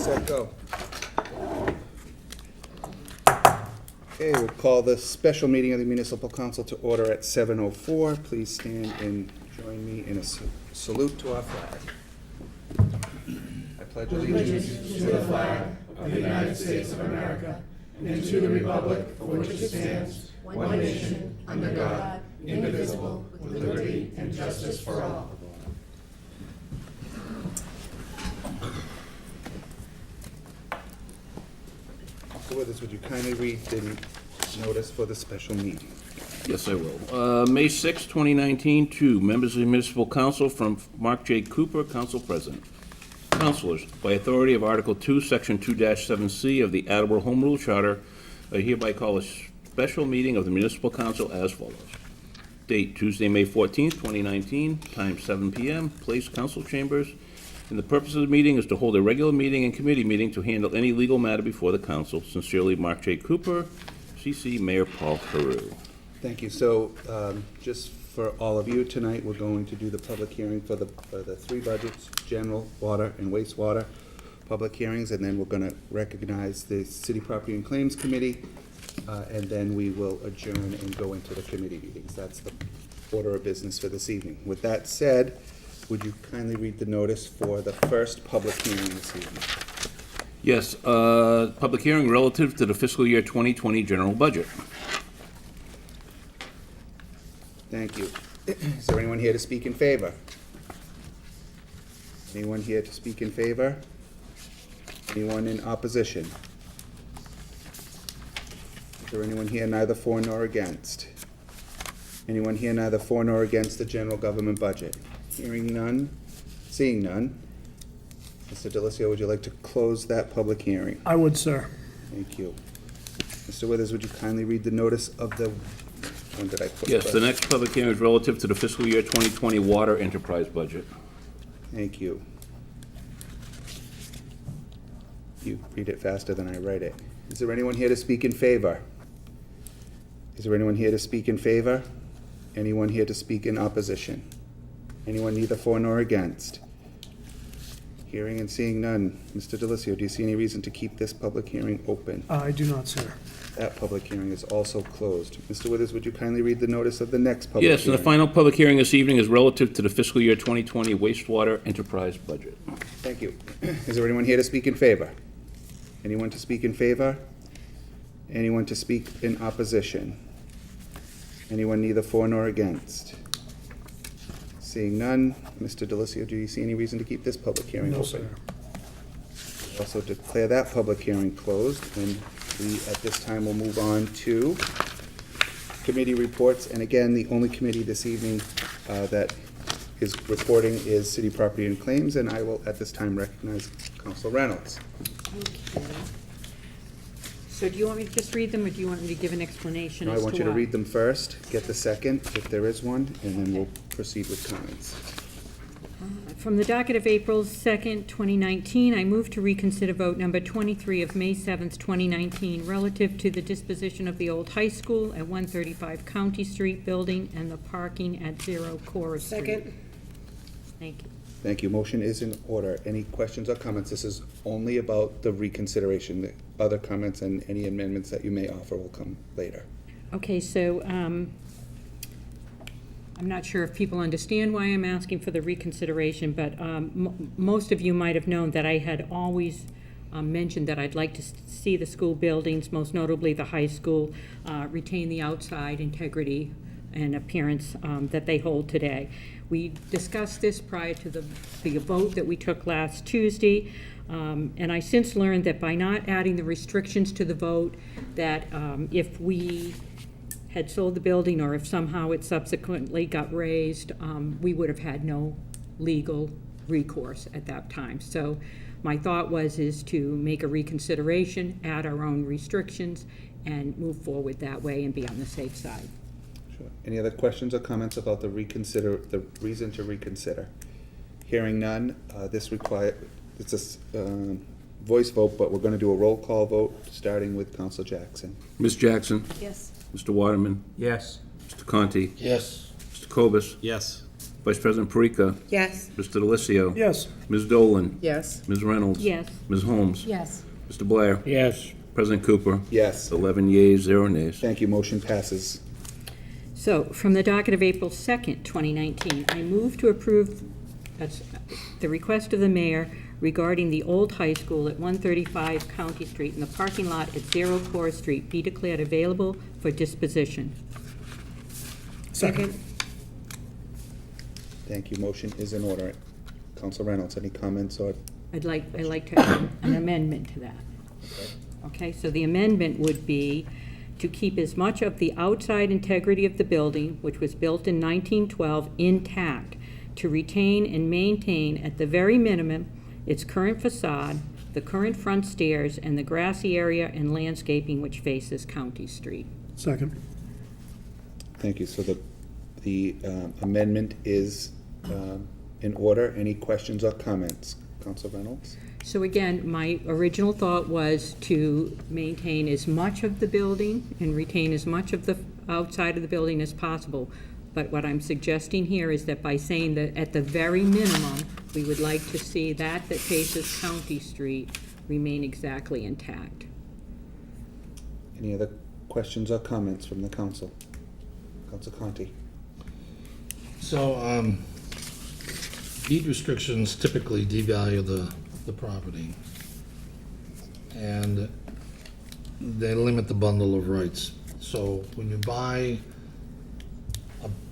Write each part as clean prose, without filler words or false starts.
set, go. Okay, we'll call the special meeting of the Municipal Council to order at 7:04. Please stand and join me in a salute to our flag. I pledge allegiance To the flag of the United States of America and to the republic for which it stands, one nation, under God, indivisible, with liberty and justice for all. So with us, would you kindly read the notice for the special meeting? Yes, I will. May 6, 2019, to members of the Municipal Council from Mark J. Cooper, Council President. Councilors, by authority of Article 2, Section 2-7C of the Attleboro Home Rule Charter, I hereby call a special meeting of the Municipal Council as follows. Date, Tuesday, May 14th, 2019, time 7 p.m., place, council chambers. And the purpose of the meeting is to hold a regular meeting and committee meeting to handle any legal matter before the council. Sincerely, Mark J. Cooper, C.C. Mayor Paul Carew. Thank you. So, just for all of you, tonight, we're going to do the public hearing for the three budgets, general, water, and wastewater public hearings, and then we're gonna recognize the City Property and Claims Committee, and then we will adjourn and go into the committee meetings. That's the order of business for this evening. With that said, would you kindly read the notice for the first public hearing this evening? Yes, public hearing relative to the fiscal year 2020 general budget. Thank you. Is there anyone here to speak in favor? Anyone here to speak in favor? Anyone in opposition? Is there anyone here neither for nor against? Anyone here neither for nor against the general government budget? Hearing none, seeing none. Mr. Delicio, would you like to close that public hearing? I would, sir. Thank you. Mr. Withers, would you kindly read the notice of the, when did I put? Yes, the next public hearing is relative to the fiscal year 2020 water enterprise budget. Thank you. You read it faster than I write it. Is there anyone here to speak in favor? Is there anyone here to speak in favor? Anyone here to speak in opposition? Anyone neither for nor against? Hearing and seeing none. Mr. Delicio, do you see any reason to keep this public hearing open? I do not, sir. That public hearing is also closed. Mr. Withers, would you kindly read the notice of the next public hearing? Yes, and the final public hearing this evening is relative to the fiscal year 2020 wastewater enterprise budget. Thank you. Is there anyone here to speak in favor? Anyone to speak in favor? Anyone to speak in opposition? Anyone neither for nor against? Seeing none, Mr. Delicio, do you see any reason to keep this public hearing No, open? sir. Also declare that public hearing closed, and we, at this time, will move on to committee reports. And again, the only committee this evening that is reporting is City Property and Claims, and I will, at this time, recognize Council Reynolds. Okay. So do you want me to just read them, or do you want me to give an explanation Now, as I to want you to why? read them first, get the second, if there is one, and then we'll proceed with comments. From the docket of April 2nd, 2019, I move to reconsider vote number 23 of May 7th, 2019, relative to the disposition of the old high school at 135 County Street building and the parking at 0 Cora Street. Second. Thank you. Thank you. Motion is in order. Any questions or comments? This is only about the reconsideration. The other comments and any amendments that you may offer will come later. Okay, so I'm not sure if people understand why I'm asking for the reconsideration, but most of you might have known that I had always mentioned that I'd like to see the school buildings, most notably the high school, retain the outside integrity and appearance that they hold today. We discussed this prior to the vote that we took last Tuesday, and I since learned that by not adding the restrictions to the vote, that if we had sold the building or if somehow it subsequently got raised, we would have had no legal recourse at that time. So my thought is to make a reconsideration, add our own restrictions, and move forward that way and be on the safe side. Sure. Any other questions or comments about the reason to reconsider? Hearing none, it's a voice vote, but we're going to do a roll call vote, starting with Council Jackson. Ms. Jackson? Yes. Mr. Waterman? Yes. Mr. Conti? Yes. Mr. Cobus? Yes. Vice President Parika? Yes. Mr. Delissio? Yes. Ms. Dolan? Yes. Ms. Reynolds? Yes. Ms. Holmes? Yes. Mr. Blair? Yes. President Cooper? Yes. 11 yeas, 0 nays. Thank you, motion passes. So, from the docket of April 2nd, 2019, I move to approve the request of the mayor regarding the old high school at 135 County Street and the parking lot at 0 Core Street be declared available for disposition. Second. Thank you, motion is in order. Council Reynolds, any comments or? I'd like to add an amendment to that. Okay, so the amendment would be to keep as much of the outside integrity of the building, which was built in 1912, intact, to retain and maintain at the very minimum its current facade, the current front stairs, and the grassy area and landscaping which faces County Street. Second. Thank you. So the amendment is in order. Any questions or comments? Council Reynolds? So again, my original thought was to maintain as much of the building and retain as much of the outside of the building as possible. But what I'm suggesting here is that by saying that at the very minimum, we would like to see that faces County Street remain exactly intact. Any other questions or comments from the council? Council Conti? So, deed restrictions typically devalue the property, and they limit the bundle of rights. So when you buy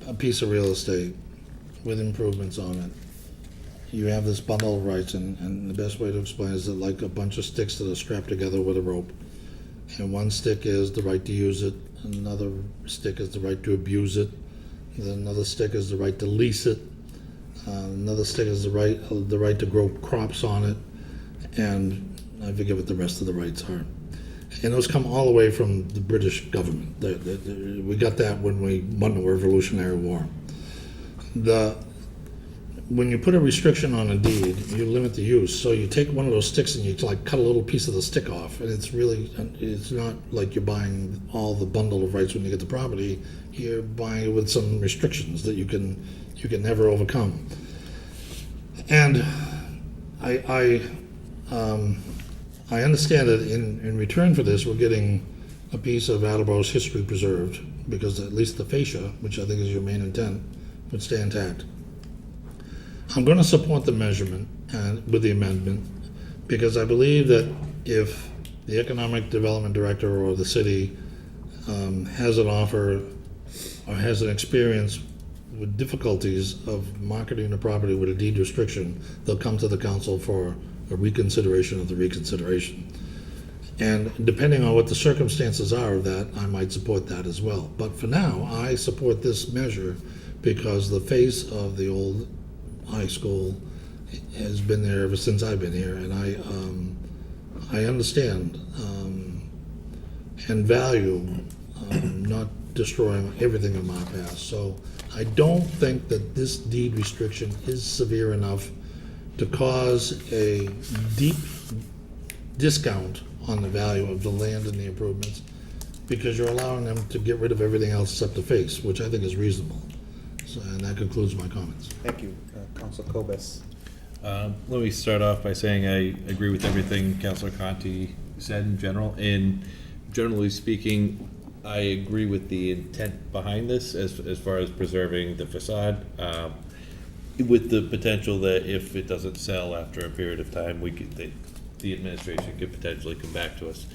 a piece of real estate with improvements on it, you have this bundle of rights, and the best way to explain is that like a bunch of sticks that are strapped together with a rope. And one stick is the right to use it, another stick is the right to abuse it, then another stick is the right to lease it, another stick is the right to grow crops on it, and I forget what the rest of the rights are. And those come all the way from the British government. We got that when we won the Revolutionary War. When you put a restriction on a deed, you limit the use. So you take one of those sticks and you like cut a little piece of the stick off, and it's not like you're buying all the bundle of rights when you get the property. You're buying it with some restrictions that you can never overcome. And I understand that in return for this, we're getting a piece of Attleboro's history preserved, because at least the fascia, which I think is your main intent, would stay intact. I'm going to support the measurement with the amendment, because I believe that if the Economic Development Director or the city has an offer or has an experience with difficulties of marketing the property with a deed restriction, they'll come to the council for a reconsideration of the reconsideration. And depending on what the circumstances are of that, I might support that as well. But for now, I support this measure because the face of the old high school has been there ever since I've been here, and I understand and value not destroying everything in my past. So I don't think that this deed restriction is severe enough to cause a deep discount on the value of the land and the improvements, because you're allowing them to get rid of everything else except the face, which I think is reasonable. So, and that concludes my comments. Thank you. Council Cobus? Let me start off by saying I agree with everything Councilor Conti said in general. And generally speaking, I agree with the intent behind this as far as preserving the facade, with the potential that if it doesn't sell after a period of time, the administration could potentially come back to us.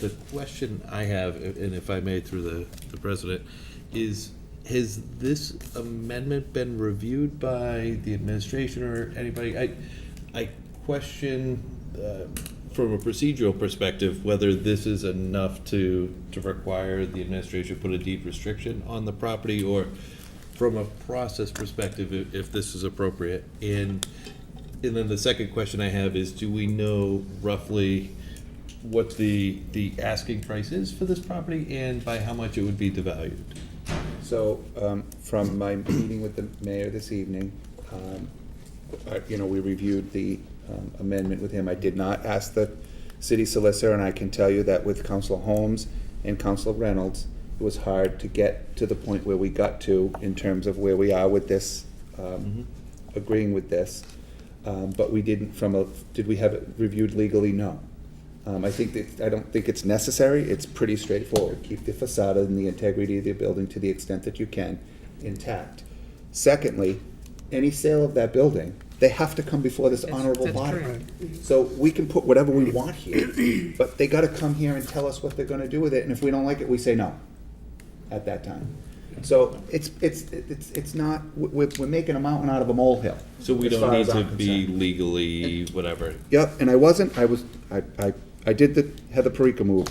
The question I have, and if I may through the president, is has this amendment been reviewed by the administration or anybody? I question from a procedural perspective whether this is enough to require the administration put a deed restriction on the property, or from a process perspective if this is appropriate. And then the second question I have is, do we know roughly what the asking price is for this property and by how much it would be devalued? So, from my meeting with the mayor this evening, we reviewed the amendment with him. I did not ask the city solicitor, and I can tell you that with Councilor Holmes and Councilor Reynolds, was hard to get to the point where we got to in terms of where we are with this, agreeing with this. But we didn't did we have it reviewed legally? No. I don't think it's necessary. It's pretty straightforward. Keep the facade and the integrity of the building to the extent that you can intact. Secondly, any sale of that building, they have to come before this honorable That's body. correct. So we can put whatever we want here, but they gotta come here and tell us what they're gonna do with it, and if we don't like it, we say no at that time. So it's not, we're making a mountain out of a molehill. So we as don't far need as to I'm be concerned. legally whatever. Yep, and I did the Heather Parika move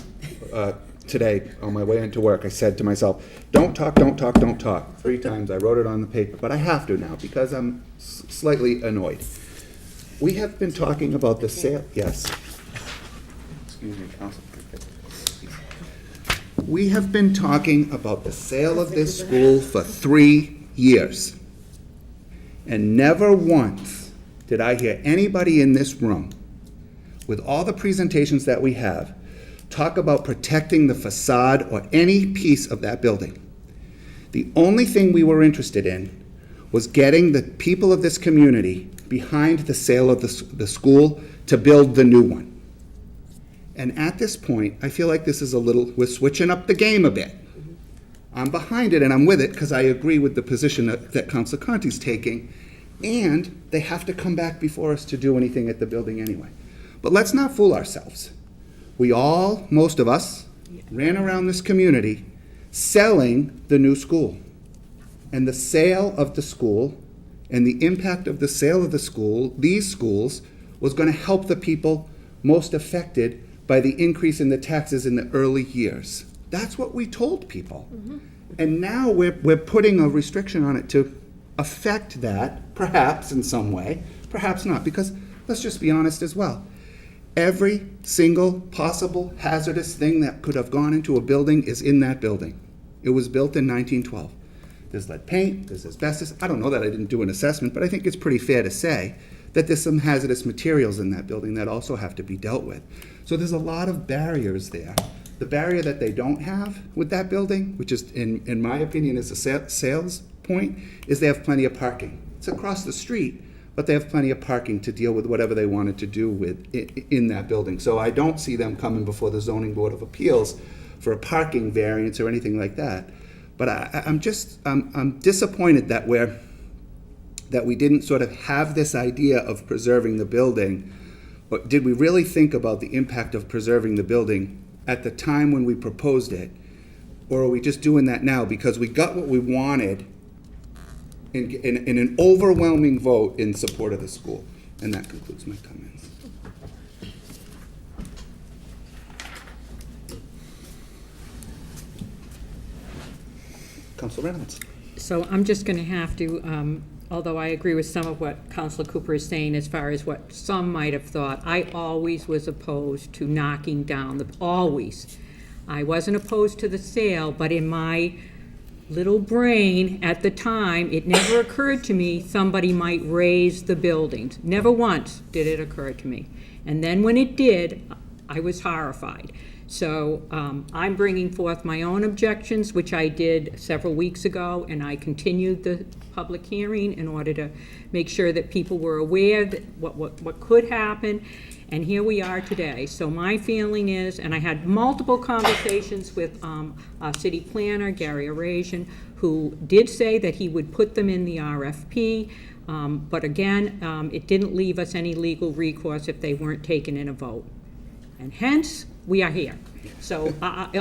today on my way into work. I said to myself, don't talk, don't talk, don't talk. 3 times, I wrote it on the paper, but I have to now because I'm slightly annoyed. We have been talking about the sale, yes. Excuse me, Council. We have been talking about the sale of this school for 3 years. And never once did I hear anybody in this room, with all the presentations that we have, talk about protecting the facade or any piece of that building. The only thing we were interested in was getting the people of this community behind the sale of the school to build the new one. And at this point, I feel like this is we're switching up the game a bit. I'm behind it and I'm with it because I agree with the position that Councilor Conti's taking, and they have to come back before us to do anything at the building anyway. But let's not fool ourselves. We all, most of us, ran around this community selling the new school. And the sale of the school and the impact of the sale of the school, these schools, was going to help the people most affected by the increase in the taxes in the early years. That's what we told people. And now we're putting a restriction on it to affect that, perhaps in some way, perhaps not, because let's just be honest as well. Every single possible hazardous thing that could have gone into a building is in that building. It was built in 1912. There's lead paint, there's asbestos. I don't know that I didn't do an assessment, but I think it's pretty fair to say that there's some hazardous materials in that building that also have to be dealt with. So there's a lot of barriers there. The barrier that they don't have with that building, which is, in my opinion, is a sales point, is they have plenty of parking. It's across the street, but they have plenty of parking to deal with whatever they wanted to do with in that building. So I don't see them coming before the Zoning Board of Appeals for a parking variance or anything like that. But I'm disappointed that we didn't sort of have this idea of preserving the building. But did we really think about the impact of preserving the building at the time when we proposed it? Or are we just doing that now because we got what we wanted in an overwhelming vote in support of the school? And that concludes my comments. Councilor Reynolds. So I'm just going to have to, although I agree with some of what Councilor Cooper is saying as far as what some might have thought, I always was opposed to knocking down always. I wasn't opposed to the sale, but in my little brain at the time, it never occurred to me somebody might raise the buildings. Never once did it occur to me. And then when it did, I was horrified. So I'm bringing forth my own objections, which I did several weeks ago, and I continued the public hearing in order to make sure that people were aware that what could happen. And here we are today. So my feeling is, and I had multiple conversations with city planner, Gary Arasian, who did say that he would put them in the RFP, but again, it didn't leave us any legal recourse if they weren't taken in a vote. And hence, we are here. So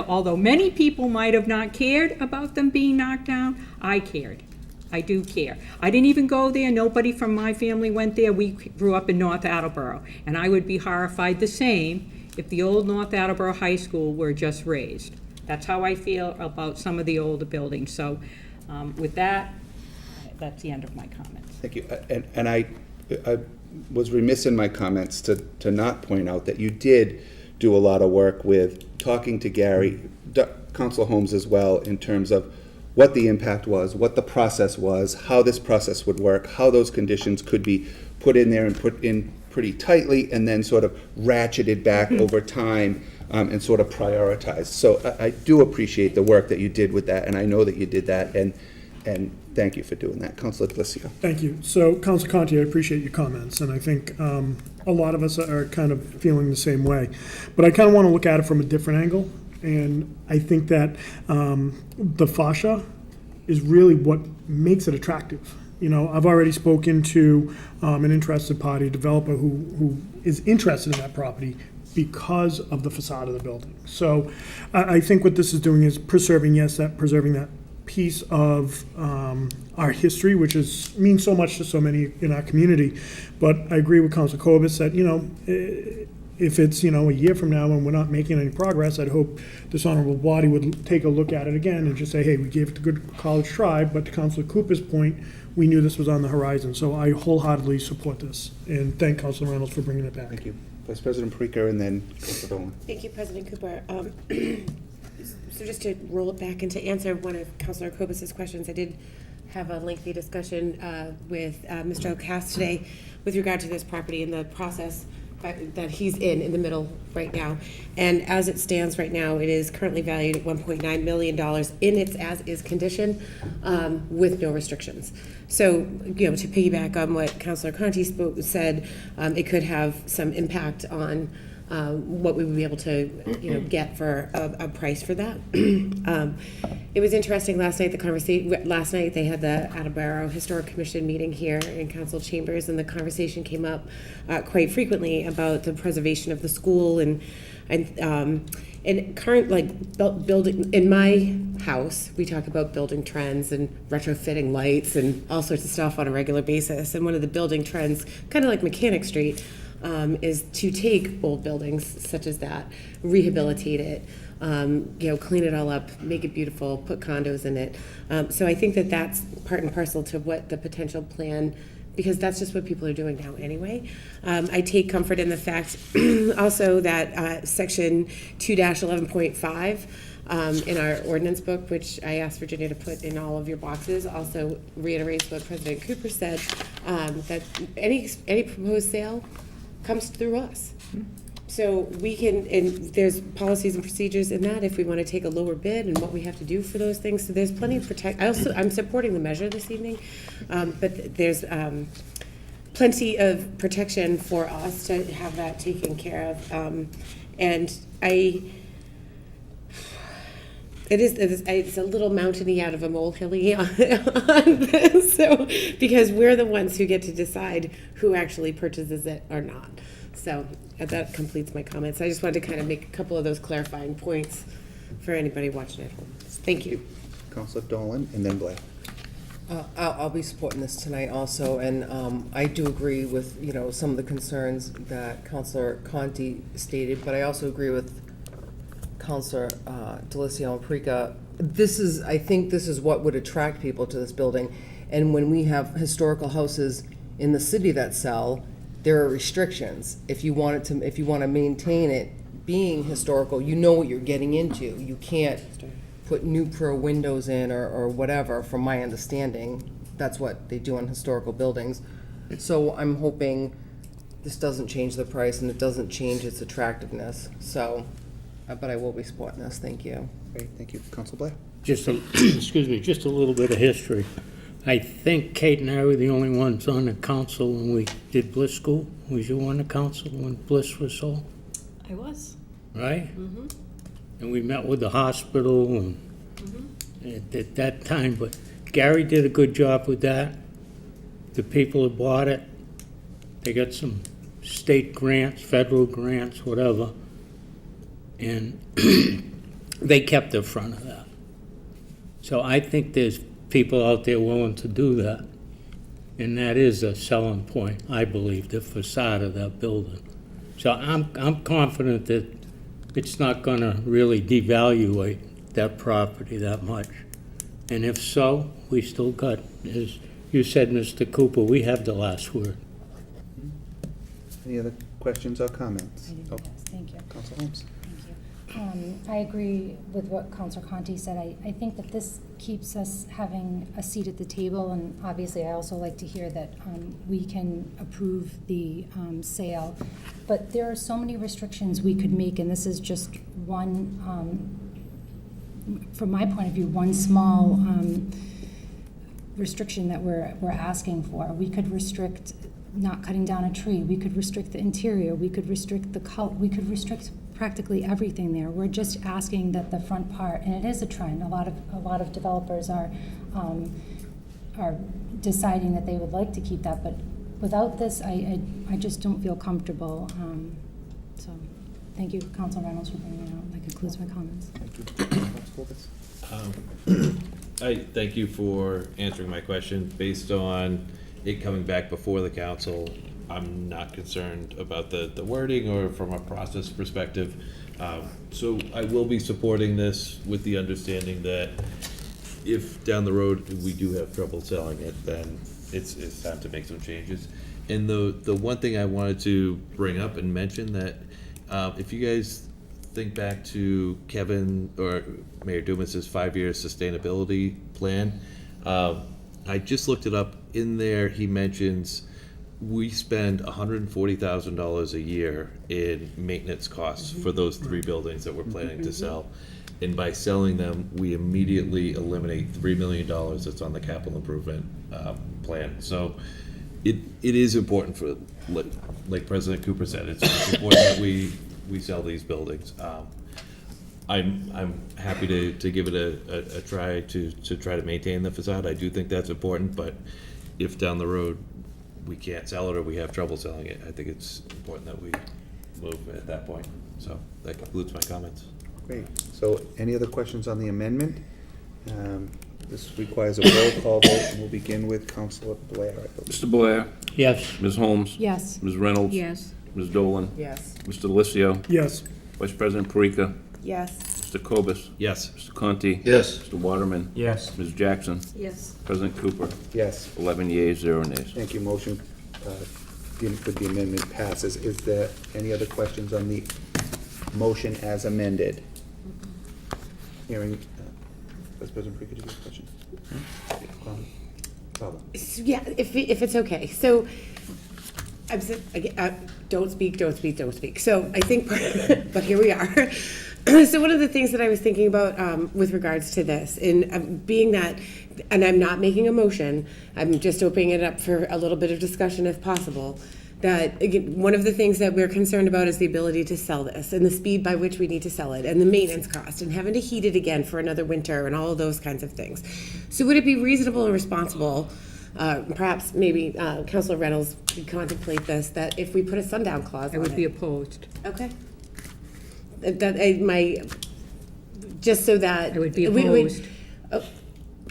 although many people might have not cared about them being knocked down, I cared. I do care. I didn't even go there. Nobody from my family went there. We grew up in North Attleboro. And I would be horrified the same if the old North Attleboro High School were just raised. That's how I feel about some of the older buildings. So with that, that's the end of my comments. Thank you. And I was remiss in my comments to not point out that you did do a lot of work with talking to Gary, Council Holmes as well, in terms of what the impact was, what the process was, how this process would work, how those conditions could be put in there and put in pretty tightly and then sort of ratcheted back over time and sort of prioritize. So I do appreciate the work that you did with that, and I know that you did that, and thank you for doing that. Councilor Delissio. Thank you. So, Council Conti, I appreciate your comments, and I think a lot of us are kind of feeling the same way. But I kind of want to look at it from a different angle, and I think that the fascia is really what makes it attractive. You know, I've already spoken to an interested party, developer who is interested in that property because of the facade of the building. So I think what this is doing is preserving that piece of our history, which means so much to so many in our community. But I agree with Council Corbis that, you know, if it's, you know, a year from now and we're not making any progress, I'd hope this honorable body would take a look at it again and just say, hey, we gave it a good college try, but to Councilor Cooper's point, we knew this was on the horizon. So I wholeheartedly support this, and thank Councilor Reynolds for bringing it back. Thank you. Vice President Parika, and then Councilor Dolan. Thank you, President Cooper. So just to roll it back and to answer one of Councilor Cobus's questions, I did have a lengthy discussion with Mr. O'Cast today with regard to this property and the process that he's in the middle right now. And as it stands right now, it is currently valued at $1.9 million in its as-is condition with no restrictions. So, you know, to piggyback on what Councilor Conti said, it could have some impact on what we would be able to, you know, get for a price for that. It was interesting last night, last night they had the Attleboro Historic Commission meeting here in council chambers, and the conversation came up quite frequently about the preservation of the school and current, like, building. In my house, we talk about building trends and retrofitting lights and all sorts of stuff on a regular basis. And one of the building trends, kind of like Mechanic Street, is to take old buildings such as that, rehabilitate it, you know, clean it all up, make it beautiful, put condos in it. So I think that that's part and parcel to what the potential plan, because that's just what people are doing now anyway. I take comfort in the fact also that section 2-11.5 in our ordinance book, which I asked Virginia to put in all of your boxes, also reiterates what President Cooper said, that any proposed sale comes through us. So we can, and there's policies and procedures in that if we want to take a lower bid and what we have to do for those things. So there's plenty of I'm supporting the measure this evening, but there's plenty of protection for us to have that taken care of. And it's a little mountainy out of a molehilly on this, so, because we're the ones who get to decide who actually purchases it or not. So that completes my comments. I just wanted to kind of make a couple of those clarifying points for anybody watching at home. Thank you. Councilor Dolan, and then Blair. I'll be supporting this tonight also, and I do agree with, you know, some of the concerns that Councilor Conti stated, but I also agree with Councilor Delissio and Parika. I think this is what would attract people to this building. And when we have historical houses in the city that sell, there are restrictions. If you want to maintain it being historical, you know what you're getting into. You can't put new pro windows in or whatever, from my understanding. That's what they do on historical buildings. So I'm hoping this doesn't change the price and it doesn't change its attractiveness. So, but I will be supporting this. Thank you. Great, thank you. Councilor Blair. Excuse me, just a little bit of history. I think Kate and I were the only ones on the council when we did Bliss School. Was you on the council when Bliss was sold? I was. Right? Mm-hmm. And we met with the hospital and at that time, but Gary did a good job with that. The people that bought it, they got some state grants, federal grants, whatever, and they kept the front of that. So I think there's people out there willing to do that. And that is a selling point, I believe, the facade of that building. So I'm confident that it's not gonna really devaluate that property that much. And if so, we still got, as you said, Mr. Cooper, we have the last word. Any other questions or comments? Thank you. Councilor Holmes. I agree with what Councilor Conti said. I think that this keeps us having a seat at the table, and obviously I also like to hear that we can approve the sale. But there are so many restrictions we could make, and this is just one, from my point of view, one small restriction that we're asking for. We could restrict not cutting down a tree. We could restrict the interior. We could restrict the color. We could restrict practically everything there. We're just asking that the front part, and it is a trend. A lot of developers are deciding that they would like to keep that, but without this, I just don't feel comfortable. So, thank you, Council Reynolds, for bringing it out. That concludes my comments. I thank you for answering my question. Based on it coming back before the council, I'm not concerned about the wording or from a process perspective. So I will be supporting this with the understanding that if down the road we do have trouble selling it, then it's time to make some changes. And the one thing I wanted to bring up and mention that if you guys think back to Kevin or Mayor Dumas's 5-year sustainability plan, I just looked it up. In there, he mentions we spend $140,000 a year in maintenance costs for those 3 buildings that we're planning to sell. And by selling them, we immediately eliminate $3 million that's on the capital improvement plan. So it is important for, like President Cooper said, it's important that we sell these buildings. I'm happy to give it a try to try to maintain the facade. I do think that's important, but if down the road we can't sell it or we have trouble selling it, I think it's important that we move at that point. So that concludes my comments. Great. So any other questions on the amendment? This requires a roll call vote, and we'll begin with Councilor Blair, I believe. Mr. Blair? Yes. Ms. Holmes? Yes. Ms. Reynolds? Yes. Ms. Dolan? Yes. Mr. Delissio? Yes. Vice President Parika? Yes. Mr. Cobus? Yes. Mr. Conti? Yes. Mr. Waterman? Yes. Ms. Jackson? Yes. President Cooper? Yes. 11 yeas, 0 nays. Thank you. Motion with the amendment passes. Is there any other questions on the motion as amended? Hearing, Vice President Parika, do you have a question? Problem? Yeah, if it's okay. So, don't speak. So I think, but here we are. So one of the things that I was thinking about with regards to this, in being that, and I'm not making a motion, I'm just opening it up for a little bit of discussion if possible, that, again, one of the things that we're concerned about is the ability to sell this and the speed by which we need to sell it and the maintenance cost and having to heat it again for another winter and all of those kinds of things. So would it be reasonable and responsible, perhaps maybe Councilor Reynolds could contemplate this, that if we put a sundown clause on I would be it? opposed. Okay. Just so that. I would be we- opposed.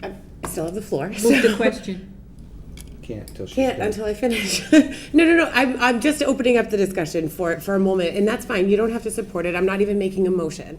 I still have the floor. Move so- the question. Can't till she's Can't done. until I finish. No. I'm just opening up the discussion for a moment, and that's fine. You don't have to support it. I'm not even making a motion.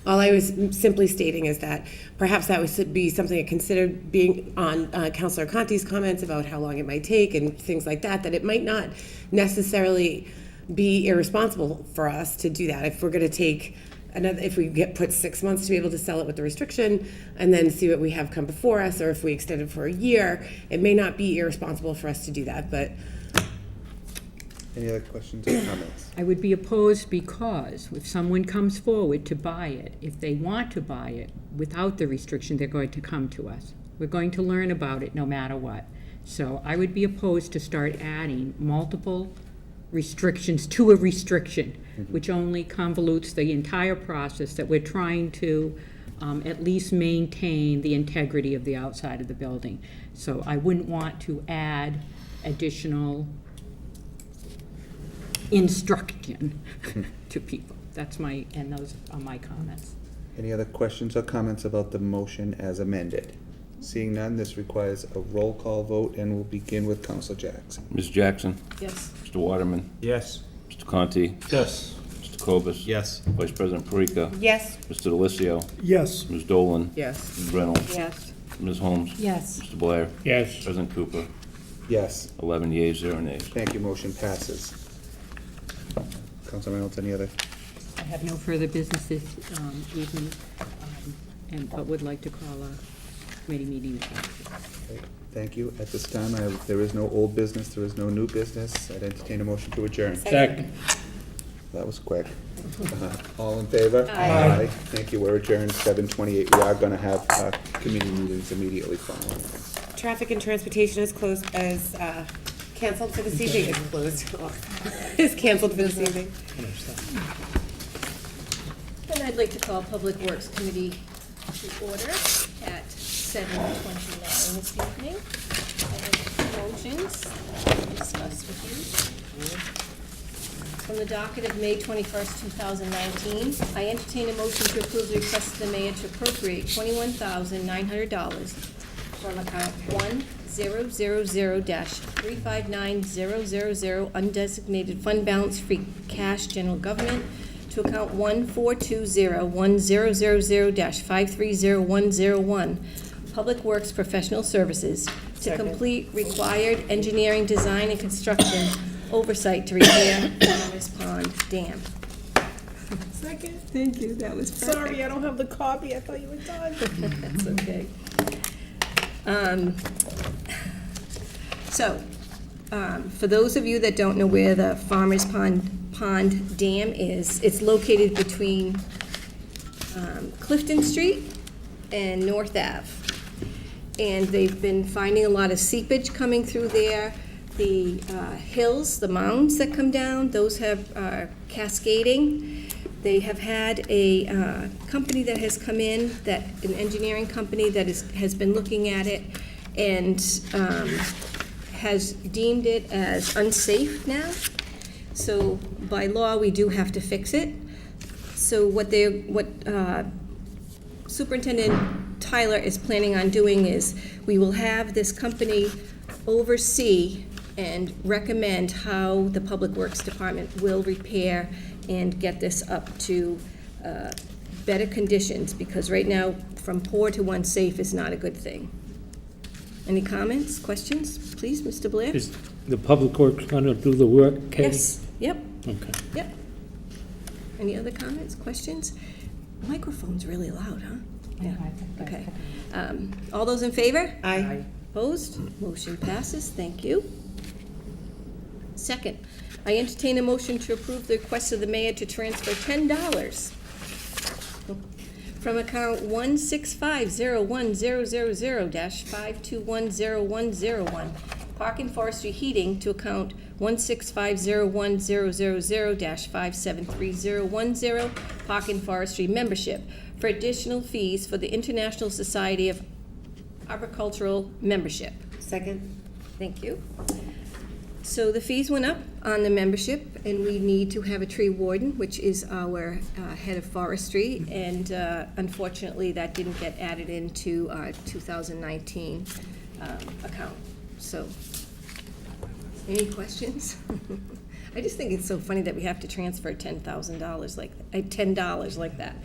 All I was simply stating is that perhaps that would be something to consider being on Councilor Conti's comments about how long it might take and things like that, that it might not necessarily be irresponsible for us to do that. If we're going to take if we put 6 months to be able to sell it with the restriction and then see what we have come before us, or if we extend it for a year, it may not be irresponsible for us to do that, but. Any other questions or comments? I would be opposed because if someone comes forward to buy it, if they want to buy it without the restriction, they're going to come to us. We're going to learn about it no matter what. So I would be opposed to start adding multiple restrictions to a restriction, which only convolutes the entire process that we're trying to at least maintain the integrity of the outside of the building. So I wouldn't want to add additional instruction to people. Those are my comments. Any other questions or comments about the motion as amended? Seeing none, this requires a roll call vote, and we'll begin with Councilor Jackson. Ms. Jackson? Yes. Mr. Waterman? Yes. Mr. Conti? Yes. Mr. Cobus? Yes. Vice President Parika? Yes. Mr. Delissio? Yes. Ms. Dolan? Yes. Ms. Reynolds? Yes. Ms. Holmes? Yes. Mr. Blair? Yes. President Cooper? Yes. 11 yeas, 0 nays. Thank you. Motion passes. Councilor Reynolds, any other I have no further business this evening, but would like to call a committee meeting. Okay, thank you. At this time, there is no old business, there is no new business. I'd entertain a motion to adjourn. Second. That was quick. All in favor? Aye. Thank you. We're adjourned 7:28. We are going to have committee meetings immediately following. Traffic and transportation is canceled for this evening. It's closed. It's canceled for this evening. And I'd like to call Public Works Committee to order at 7:29 this evening. I have motions to discuss with you. From the docket of May 21st, 2019, I entertain a motion to approve the request of the mayor to appropriate $21,900 from account 1000-359000 undesignated fund balance free cash general government to account 142010000-530101 Public Works Professional Services to complete required engineering, design, and construction oversight to repair Farmers Pond Dam. Second. Thank you, that was perfect. Sorry, I don't have the copy. I thought you were done. That's okay. For those of you that don't know where the Farmers Pond Dam is, it's located between Clifton Street and North Ave. And they've been finding a lot of seepage coming through there. The hills, the mounds that come down, those have cascading. They have had a company that has come in, an engineering company that has been looking at it and has deemed it as unsafe now. So by law, we do have to fix it. So what Superintendent Tyler is planning on doing is we will have this company oversee and recommend how the Public Works Department will repair and get this up to better conditions, because right now, from poor to unsafe is not a good thing. Any comments, questions? Please, Mr. Blair? Is the Public Works gonna do the work, Katie? Yes, yep, Okay. yep. Any other comments, questions? Microphone's really loud, huh? Yeah, okay. All those in favor? Aye. Opposed? Motion passes. Thank you. Second, I entertain a motion to approve the request of the mayor to transfer $10 from account 1650100-5210101, Park and Forestry Heating, to account 1650100-573010, Park and Forestry Membership, for additional fees for the International Society of Arboricultural Membership. Second. Thank you. So the fees went up on the membership, and we need to have a tree warden, which is our head of forestry, and unfortunately, that didn't get added into our 2019 account. So, any questions? I just think it's so funny that we have to transfer $10,000 $10 like that.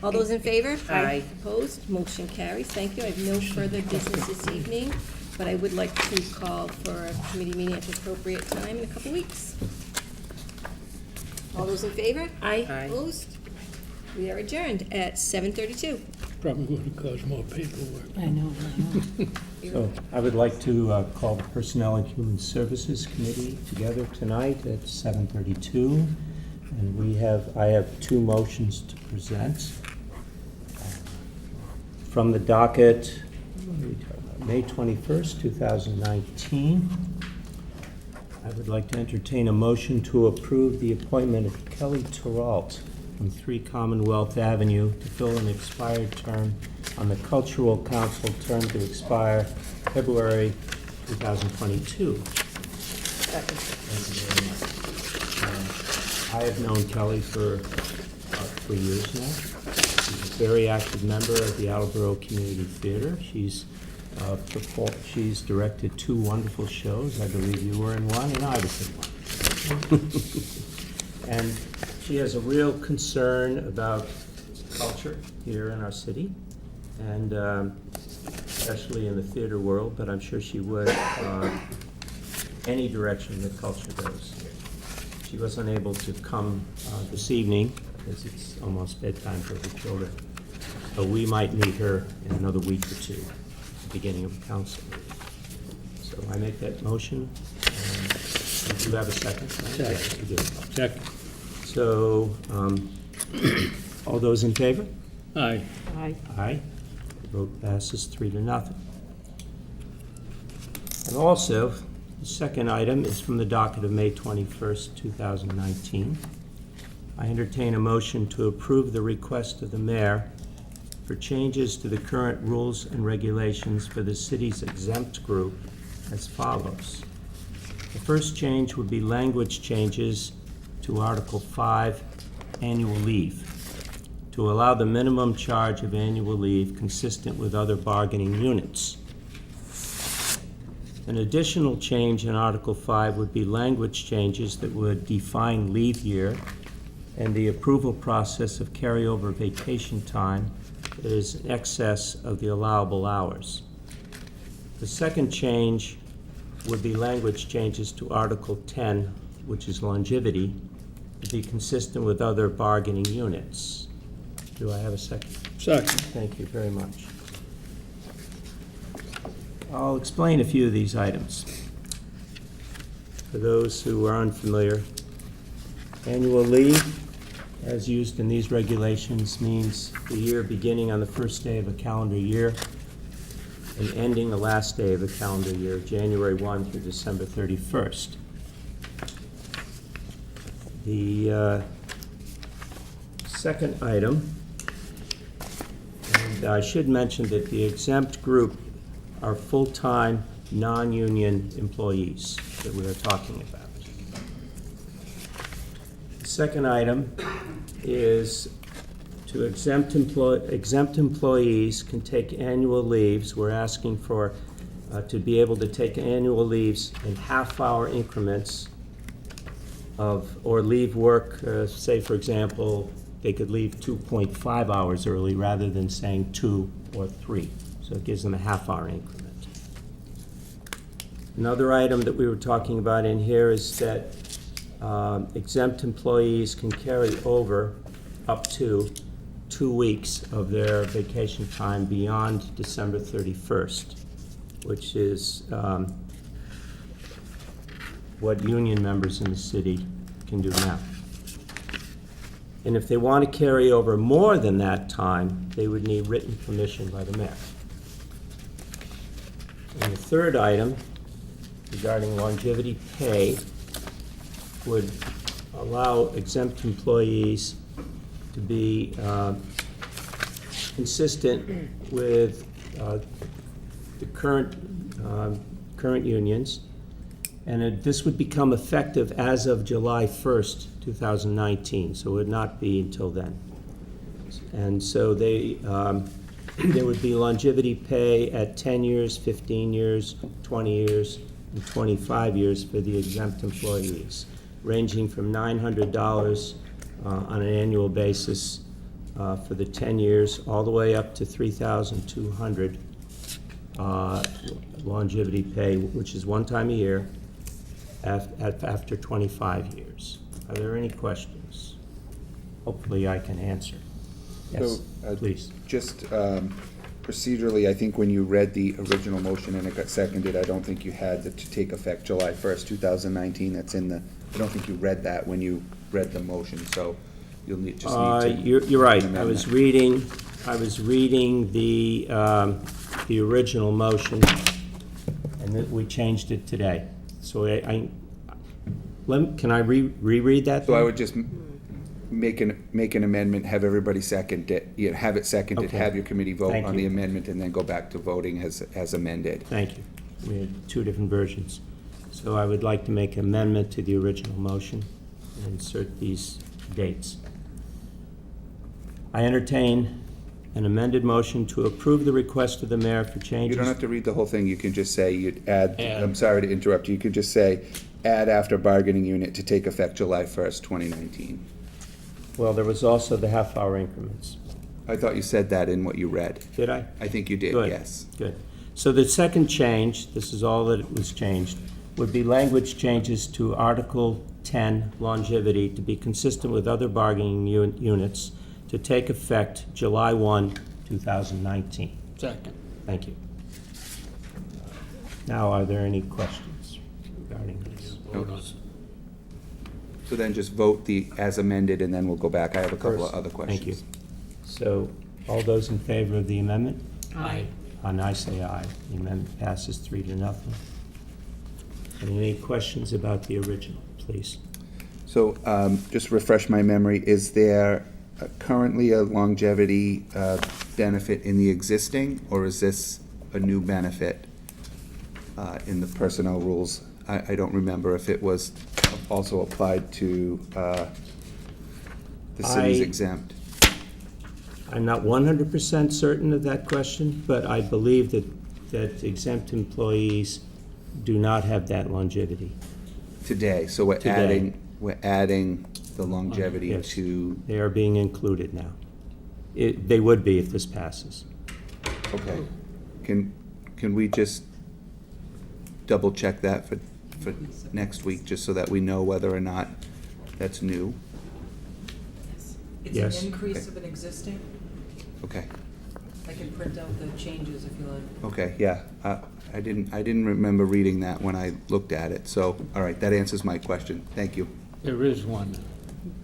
All those in favor? Aye. Opposed? Motion carries. Thank you. I have no further business this evening, but I would like to call for a committee meeting at the appropriate time in a couple weeks. All those in favor? Aye. Opposed? We are adjourned at 7:32. Probably would cause more paperwork. I know. So I would like to call the Personnel and Human Services Committee together tonight at 7:32. And I have two motions to present. From the docket, May 21st, 2019, I would like to entertain a motion to approve the appointment of Kelly Terrault from 3 Commonwealth Avenue to fill an expired term on the Cultural Council, term to expire February 2022. Thank you very much. I have known Kelly for about 3 years now. She's a very active member of the Attleboro Community Theater. She's directed 2 wonderful shows. I believe you were in one and I was in one. And she has a real concern about culture here in our city, and especially in the theater world, but I'm sure she would any direction that culture goes. She was unable to come this evening, because it's almost bedtime for the children. But we might meet her in another week or two, at the beginning of the council meeting. So I make that motion. Do you have a second? Second. Yes, you do. Second. So, all those in favor? Aye. Aye. Aye. The vote passes 3-0. And also, the second item is from the docket of May 21st, 2019. I entertain a motion to approve the request of the mayor for changes to the current rules and regulations for the city's exempt group as follows. The first change would be language changes to Article 5, annual leave, to allow the minimum charge of annual leave consistent with other bargaining units. An additional change in Article 5 would be language changes that would define leave year and the approval process of carryover vacation time that is in excess of the allowable hours. The second change would be language changes to Article 10, which is longevity, to be consistent with other bargaining units. Do I have a second? Second. Thank you very much. I'll explain a few of these items. For those who are unfamiliar, annual leave, as used in these regulations, means the year beginning on the first day of a calendar year and ending the last day of a calendar year, January 1 through December 31st. The second item, and I should mention that the exempt group are full-time, non-union employees that we are talking about. The second item is to exempt employees can take annual leaves. We're asking for to be able to take annual leaves in half-hour increments or leave work, say, for example, they could leave 2.5 hours early rather than saying 2 or 3. So it gives them a half-hour increment. Another item that we were talking about in here is that exempt employees can carry over up to 2 weeks of their vacation time beyond December 31st, which is what union members in the city can do now. And if they want to carry over more than that time, they would need written permission by the mayor. And the third item, regarding longevity pay, would allow exempt employees to be consistent with the current unions, and this would become effective as of July 1st, 2019, so it would not be until then. And so there would be longevity pay at 10 years, 15 years, 20 years, and 25 years for the exempt employees, ranging from $900 on an annual basis for the 10 years, all the way up to $3,200 longevity pay, which is one time a year, after 25 years. Are there any questions? Hopefully I can answer. Yes, So, please. Just procedurally, I think when you read the original motion and it got seconded, I don't think you had the to take effect July 1st, 2019. That's in the, I don't think you read that when you read the motion, so you'll need, just need to. You're right. amend I was that. reading the original motion, and then we changed it today. So can I reread that? So I then? would just make an amendment, have everybody second it, have it seconded, Okay. have your committee vote Thank on you. the amendment, and then go back to voting as amended. Thank you. We had two different versions. So I would like to make an amendment to the original motion and insert these dates. I entertain an amended motion to approve the request of the mayor for changes. You don't have to read the whole thing, you can just say, you'd add, Add. I'm sorry to interrupt you, you could just say, add after bargaining unit to take effect July 1st, 2019. Well, there was also the half-hour increments. I thought you said that in what you read. Did I? I think you did, Good. yes. Good. So the second change, this is all that was changed, would be language changes to Article 10 longevity to be consistent with other bargaining units to take effect July 1, 2019. Second. Thank you. Now, are there any questions regarding this? Vote on it. So then just vote the as amended, and then we'll go back. I have a couple of First, other questions. Thank you. So, all those in favor of the amendment? Aye. And I say aye. The amendment passes 3-0. Any questions about the original, please? So just refresh my memory, is there currently a longevity benefit in the existing, or is this a new benefit in the personnel rules? I don't remember if it was also applied to the city's exempt. I'm not 100% certain of that question, but I believe that exempt employees do not have that longevity. Today, so we're Today. adding the longevity Yes. to, They are being included now. They would be if this passes. okay. Can we just double check that for next week, just so that we know whether or not that's new? It's Yes. an increase of an existing. Okay, I can print out the changes if you like. okay, yeah. I didn't remember reading that when I looked at it, so, all right, that answers my question. Thank you. There is one.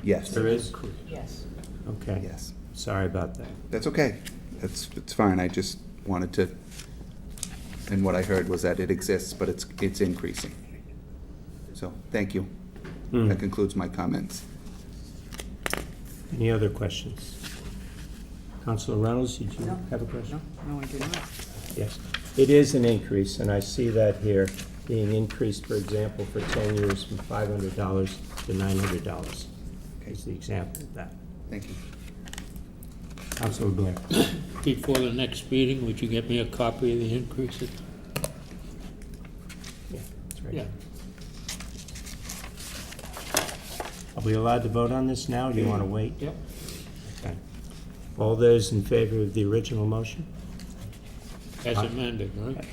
Yes, There is? Yes. Okay. yes. Sorry about that. That's okay. It's fine. I just wanted to, and what I heard was that it exists, but it's increasing. So, thank you. That concludes my comments. Any other questions? Councilor Reynolds, did you No. have a question? No, I do not. Yes. It is an increase, and I see that here being increased, for example, for 10 years from $500 to $900 is the example of that. Thank you. Councilor Blair. Before the next meeting, would you get me a copy of the increases? Yeah, that's right. Yeah. Are we allowed to vote on this now, or do you want to wait? Yep. Okay. All those in favor of the original motion? As amended, right?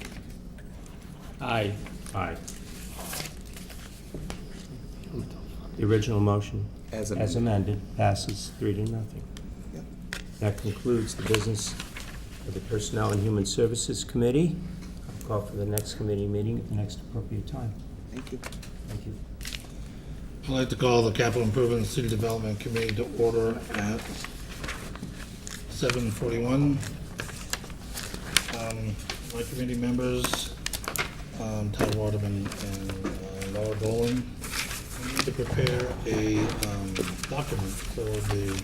Aye. Aye. The original motion, As as amended, passes 3-0. Yep. That concludes the business of the Personnel and Human Services Committee. I'll call for the next committee meeting at the next appropriate time. Thank you. Thank you. I'd like to call the Capital Improvement and City Development Committee to order at 7:41. My committee members, Todd Waterman and Laura Dolan, we need to prepare a document for the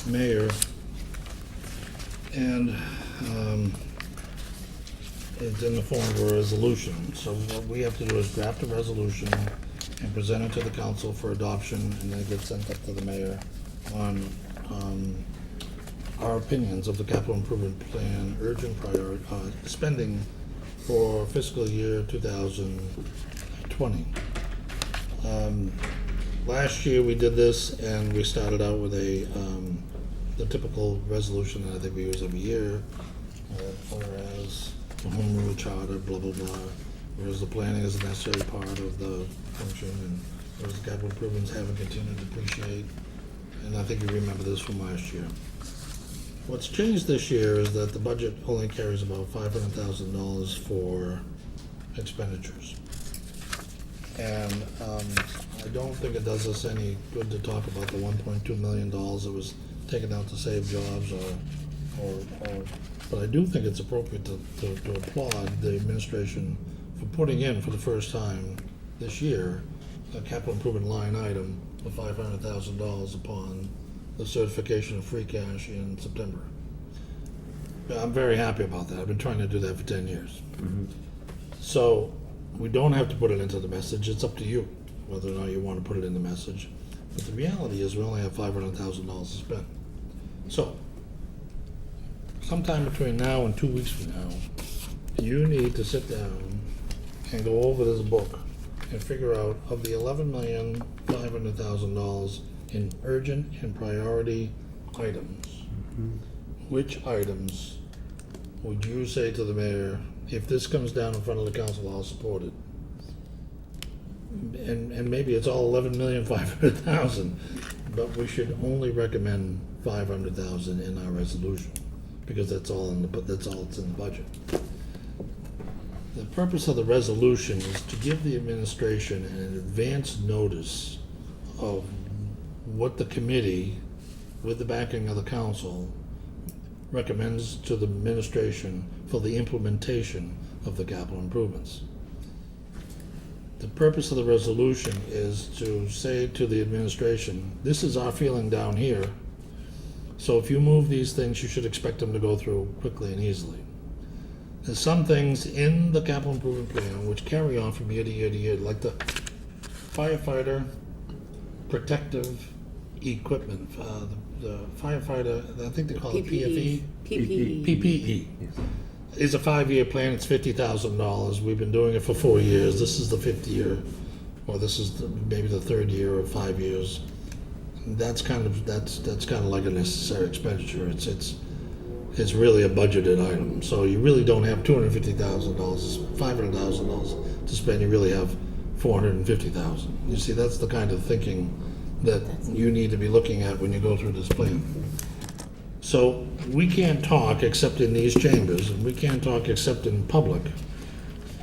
mayor. And it's in the form of a resolution. So what we have to do is draft a resolution and present it to the council for adoption, and then it gets sent up to the mayor on our opinions of the capital improvement plan, urgent priority, spending for fiscal year 2020. Last year, we did this, and we started out with the typical resolution that I think we use every year, whereas the home rule charter, blah, blah, blah, whereas the planning is a necessary part of the function, and whereas the capital improvements haven't continued to depreciate, and I think you remember this from last year. What's changed this year is that the budget only carries about $500,000 for expenditures. And I don't think it does us any good to talk about the $1.2 million that was taken out to save jobs but I do think it's appropriate to applaud the administration for putting in, for the first time this year, a capital improvement line item of $500,000 upon the certification of free cash in September. I'm very happy about that. I've been trying to do that for 10 years. So we don't have to put it into the message. It's up to you whether or not you want to put it in the message. But the reality is we only have $500,000 to spend. So sometime between now and 2 weeks from now, you need to sit down and go over this book and figure out, of the $11,500,000 in urgent and priority items, which items would you say to the mayor, if this comes down in front of the council, I'll support it? and maybe it's all 11,500,000, but we should only recommend 500,000 in our resolution, because that's all that's all that's in the budget. The purpose of the resolution is to give the administration an advance notice of what the committee, with the backing of the council, recommends to the administration for the implementation of the capital improvements. The purpose of the resolution is to say to the administration, this is our feeling down here, so if you move these things, you should expect them to go through quickly and easily. There's some things in the capital improvement plan which carry on from year to year to year, like the firefighter protective equipment, the firefighter, I think they call it PFE? PPE. Is a 5-year plan, it's $50,000. We've been doing it for 4 years. This is the 5th year, or this is maybe the 3rd year of 5 years. That's kind of like a necessary expenditure. It's really a budgeted item. So you really don't have $250,000, $500,000 to spend. You really have $450,000. You see, that's the kind of thinking that you need to be looking at when you go through this plan. So we can't talk except in these chambers, and we can't talk except in public.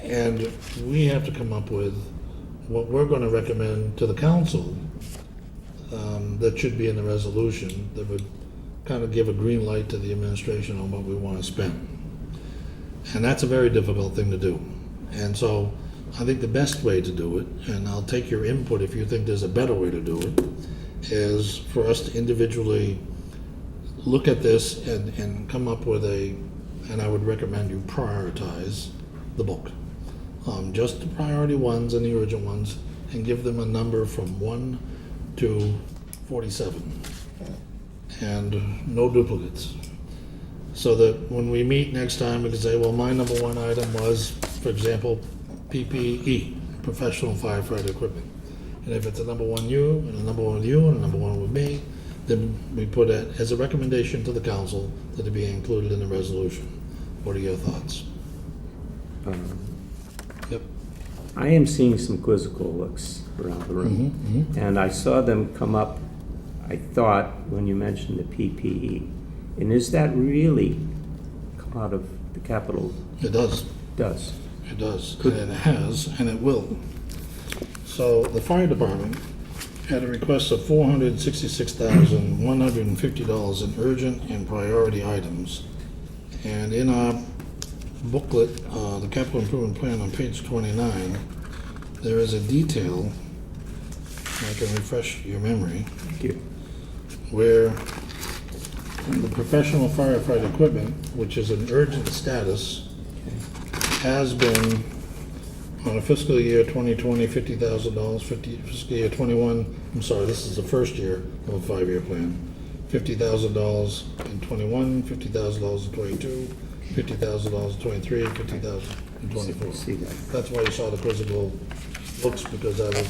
And we have to come up with what we're going to recommend to the council that should be in the resolution that would kind of give a green light to the administration on what we want to spend. And that's a very difficult thing to do. And so I think the best way to do it, and I'll take your input if you think there's a better way to do it, is for us to individually look at this and come up with and I would recommend you prioritize the book. Just the priority ones and the urgent ones, and give them a number from 1 to 47. And no duplicates. So that when we meet next time, we can say, well, my number 1 item was, for example, PPE, professional firefighter equipment. And if it's a number 1 you, and a number 1 with you, and a number 1 with me, then we put it as a recommendation to the council that it be included in the resolution. What are your thoughts? Yep. I am seeing some quizzical looks around the room. And I saw them come up, I thought, when you mentioned the PPE. And is that really come out of the capital? It does. Does. It does, and it has, and it will. So the fire department had a request of $466,150 in urgent and priority items. And in our booklet, the capital improvement plan on page 29, there is a detail, I can refresh your memory, Thank you. where the professional firefighter equipment, which is an urgent status, has been on a fiscal year 2020, $50,000, fiscal year 21, I'm sorry, this is the first year of a 5-year plan. $50,000 in 21, $50,000 in 22, $50,000 in 23, $50,000 in 24. See that. That's why you saw the quizzical looks, because I was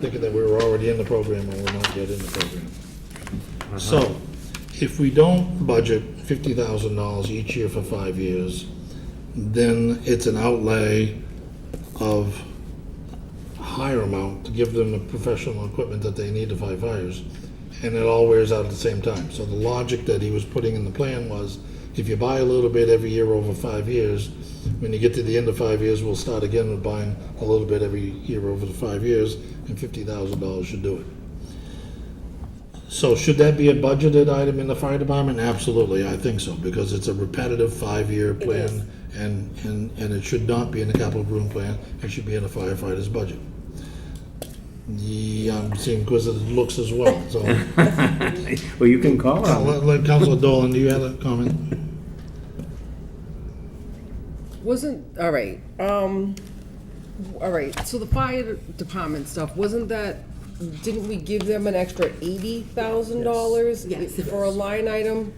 thinking that we were already in the program and we're not yet in the program. So, if we don't budget $50,000 each year for 5 years, then it's an outlay of a higher amount to give them the professional equipment that they need to fight fires, and it all wears out at the same time. So the logic that he was putting in the plan was, if you buy a little bit every year over 5 years, when you get to the end of 5 years, we'll start again with buying a little bit every year over the 5 years, and $50,000 should do it. So should that be a budgeted item in the fire department? Absolutely, I think so, because it's a repetitive 5-year plan, and it should not be in the capital improvement plan. It should be in a firefighter's budget. Yeah, I'm seeing inquisitive looks as well, so. Well, you can call on it. Councilor Dolan, do you have a comment? All right, so the fire department stuff, didn't we give them an extra $80,000 Yes. for a line item?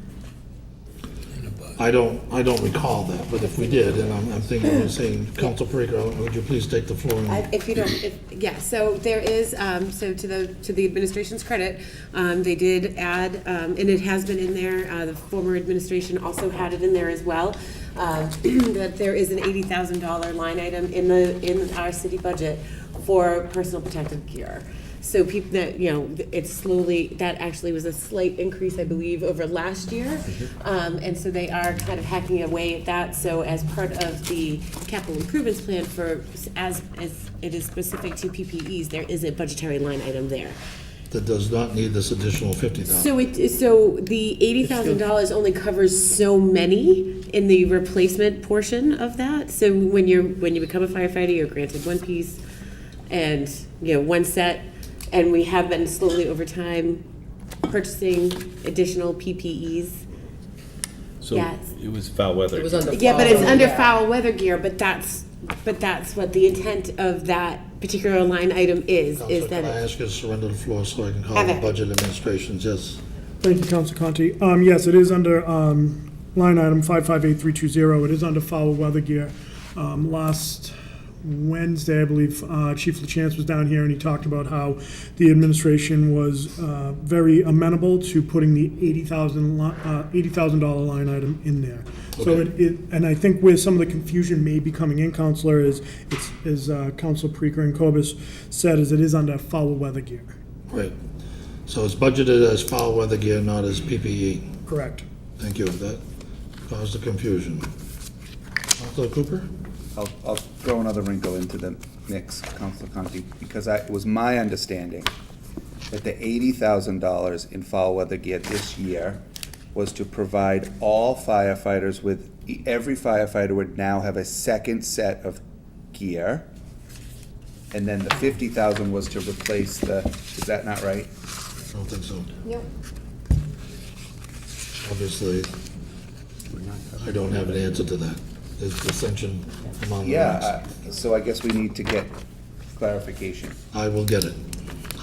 I don't recall that, but if we did, and I'm thinking of saying, Council Perico, would you please take the floor? If you don't, yeah, so there is, so to the administration's credit, they did add, and it has been in there, the former administration also had it in there as well, that there is an $80,000 line item in our city budget for personal protective gear. So people that, it's slowly, that actually was a slight increase, I believe, over last year. And so they are kind of hacking away at that. So as part of the capital improvements plan as it is specific to PPEs, there is a budgetary line item there. That does not need this additional 50,000. So the $80,000 only covers so many in the replacement portion of that. So when you become a firefighter, you're granted one piece and, one set. And we have been slowly over time purchasing additional PPEs. So Yes. it was foul weather. It was under. Yeah, but it's foul, under yeah. foul weather gear, but that's what the intent of that particular line item is Counselor, that can I it's. ask you to surrender the floor so I can call Have the it. budget administrations? Yes. Thank you, Council Conti. Yes, it is under line item 558320. It is under foul weather gear. Last Wednesday, I believe, Chief LaChance was down here and he talked about how the administration was very amenable to putting the $80,000 line item in there. So Okay. and I think where some of the confusion may be coming in, Counselor, is Council Preker and Cobus said, is it is under foul weather gear. Right. So it's budgeted as foul weather gear, not as PPE. Correct. Thank you. That caused the confusion. Counselor Cooper? I'll throw another wrinkle into the mix, Councilor Conti, because it was my understanding that the $80,000 in foul weather gear this year was to provide all firefighters with, every firefighter would now have a second set of gear. And then the 50,000 was to replace is that not right? I don't think so. Yep. Obviously, I don't have an answer to that. There's dissension among the ranks. Yeah, so I guess we need to get clarification. I will get it.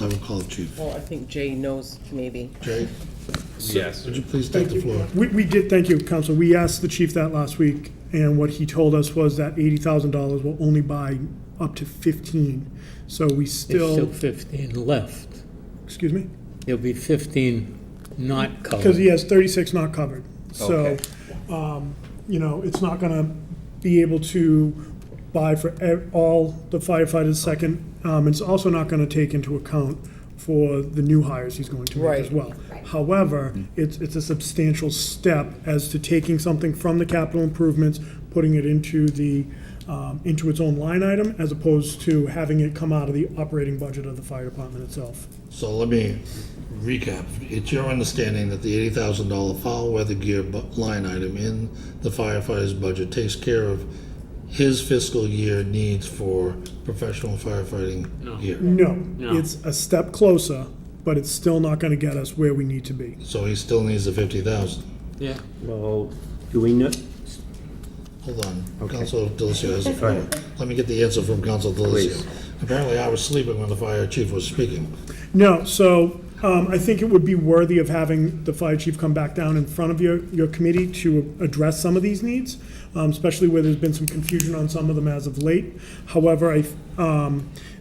I will call the chief. Well, I think Jay knows, maybe. Jay, Yes. would you please take the floor? We did, thank you, Council. We asked the chief that last week, and what he told us was that $80,000 will only buy up to 15. So we There's still still, 15 left. excuse me? There'll be 15 not Because covered. he has 36 not covered. So, Okay. it's not gonna be able to buy for all the firefighters second. It's also not gonna take into account for the new hires he's going to make as Right. well. However, it's a substantial step as to taking something from the capital improvements, putting it into into its own line item, as opposed to having it come out of the operating budget of the fire department itself. So let me recap. It's your understanding that the $80,000 foul weather gear line item in the firefighter's budget takes care of his fiscal year needs for professional firefighting gear? No, No. it's a step closer, but it's still not gonna get us where we need to be. So he still needs the 50,000. Yeah. Well, do we know, Hold on. Okay. Council Delicio has the floor. Right. Let me get the answer from Council Delicio. Please. Apparently I was sleeping when the fire chief was speaking. No, so I think it would be worthy of having the fire chief come back down in front of your committee to address some of these needs, especially where there's been some confusion on some of them as of late. However,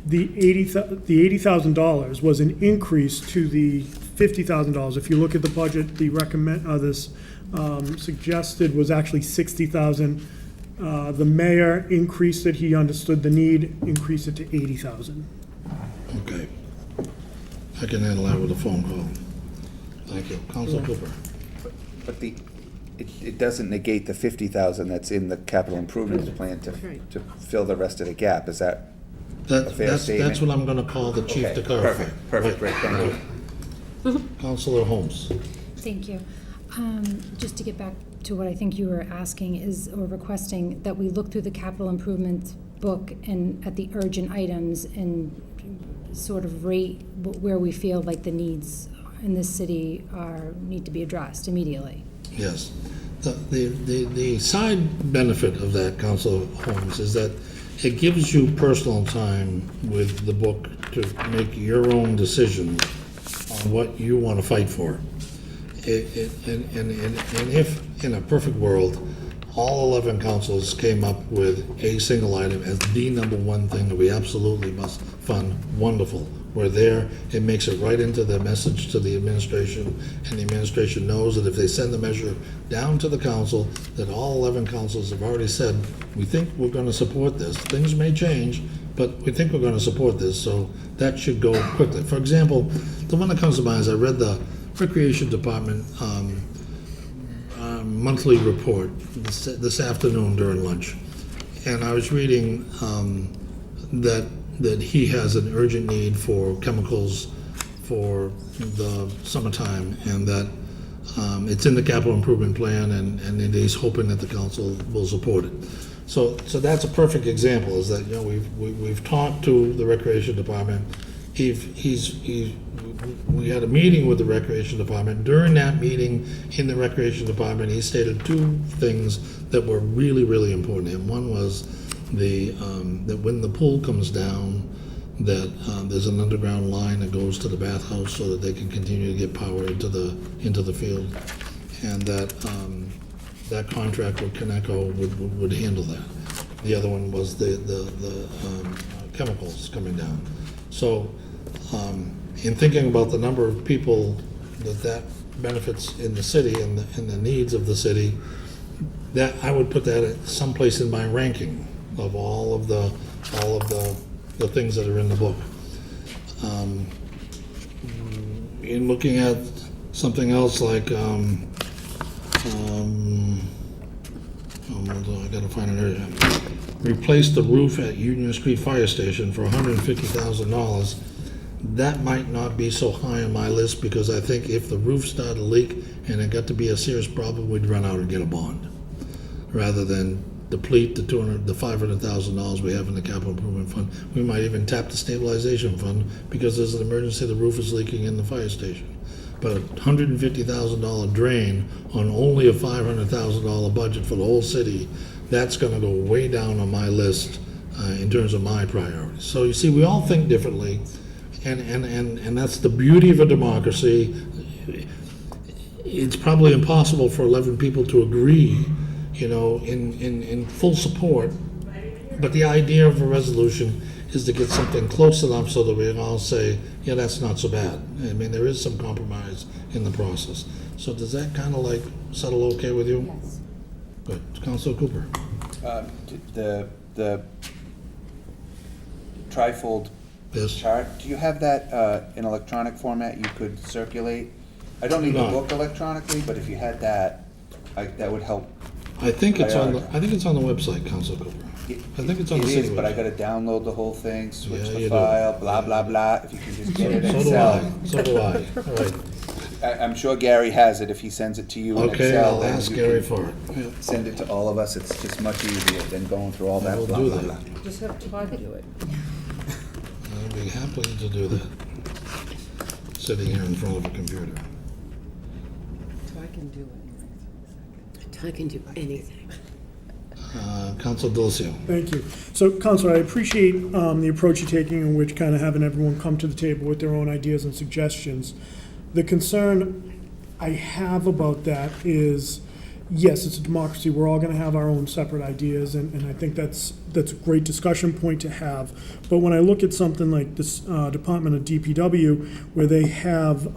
the $80,000 was an increase to the $50,000. If you look at the budget, the suggested was actually 60,000. The mayor increased it, he understood the need, increased it to 80,000. Okay. I can handle that with a phone call. Thank you. Council Cooper. But it doesn't negate the 50,000 that's in the capital improvements plan to fill the rest of the gap, is that? fair That's statement? what I'm gonna call the chief Okay, to clarify. Perfect, great, thank you. Councilor Holmes. Thank you. Just to get back to what I think you were asking is, or requesting, that we look through the capital improvements book and at the urgent items and sort of rate where we feel like the needs in this city need to be addressed immediately. Yes. The side benefit of that, Councilor Holmes, is that it gives you personal time with the book to make your own decisions on what you want to fight for. And if, in a perfect world, all 11 councils came up with a single item as the number one thing that we absolutely must fund, wonderful. We're there, it makes it right into the message to the administration, and the administration knows that if they send the measure down to the council, that all 11 councils have already said, we think we're gonna support this. Things may change, but we think we're gonna support this, so that should go quickly. For example, the one that comes to mind is I read the Recreation Department monthly report this afternoon during lunch. And I was reading that he has an urgent need for chemicals for the summertime, and that it's in the capital improvement plan, and he's hoping that the council will support it. So that's a perfect example, is that, you know, we've talked to the Recreation Department. We had a meeting with the Recreation Department. During that meeting in the Recreation Department, he stated two things that were really, really important. And one was that when the pool comes down, that there's an underground line that goes to the bathhouse so that they can continue to get power into the field, and that that contract with Coneco would handle that. The other one was the chemicals coming down. So in thinking about the number of people that benefits in the city and the needs of the city, that I would put that at someplace in my ranking of all of the things that are in the book. In looking at something else like, I gotta find an area. Replace the roof at Union Street Fire Station for $150,000. That might not be so high on my list, because I think if the roof started to leak and it got to be a serious problem, we'd run out and get a bond, rather than deplete the $500,000 we have in the capital improvement fund. We might even tap the stabilization fund, because there's an emergency, the roof is leaking in the fire station. But a $150,000 drain on only a $500,000 budget for the whole city, that's gonna go way down on my list in terms of my priorities. So you see, we all think differently, and that's the beauty of a democracy. It's probably impossible for 11 people to agree, you know, in full support, but the idea of a resolution is to get something close enough so that we can all say, yeah, that's not so bad. I mean, there is some compromise in the process. So does that kind of like settle okay with you? Yes. Good. Councilor Cooper? The trifold Yes. chart, do you have that in electronic format you could circulate? I don't need the No. book electronically, but if you had that, that would help. I think it's on the website, Councilor Cooper. I think it's on the It city is, but I website. gotta download the whole thing, switch Yeah, the you do. file, blah, blah, blah. If you can just get it in So do I. Excel. So do I. All right. I'm sure Gary has it if he sends it to you in Okay, Excel. I'll then ask you Gary can for it. Send it to all of us. It's just much easier than going through all I that will blah, do blah, that. blah. Just have Todd do it. I'll be happy to do that. Sitting here in front of a computer. Todd can do it. I can do anything. Councilor Delcio. Thank you. So, Counselor, I appreciate the approach you're taking, in which kind of having everyone come to the table with their own ideas and suggestions. The concern I have about that is, yes, it's a democracy. We're all going to have our own separate ideas, and I think that's a great discussion point to have. But when I look at something like this Department of DPW, where they have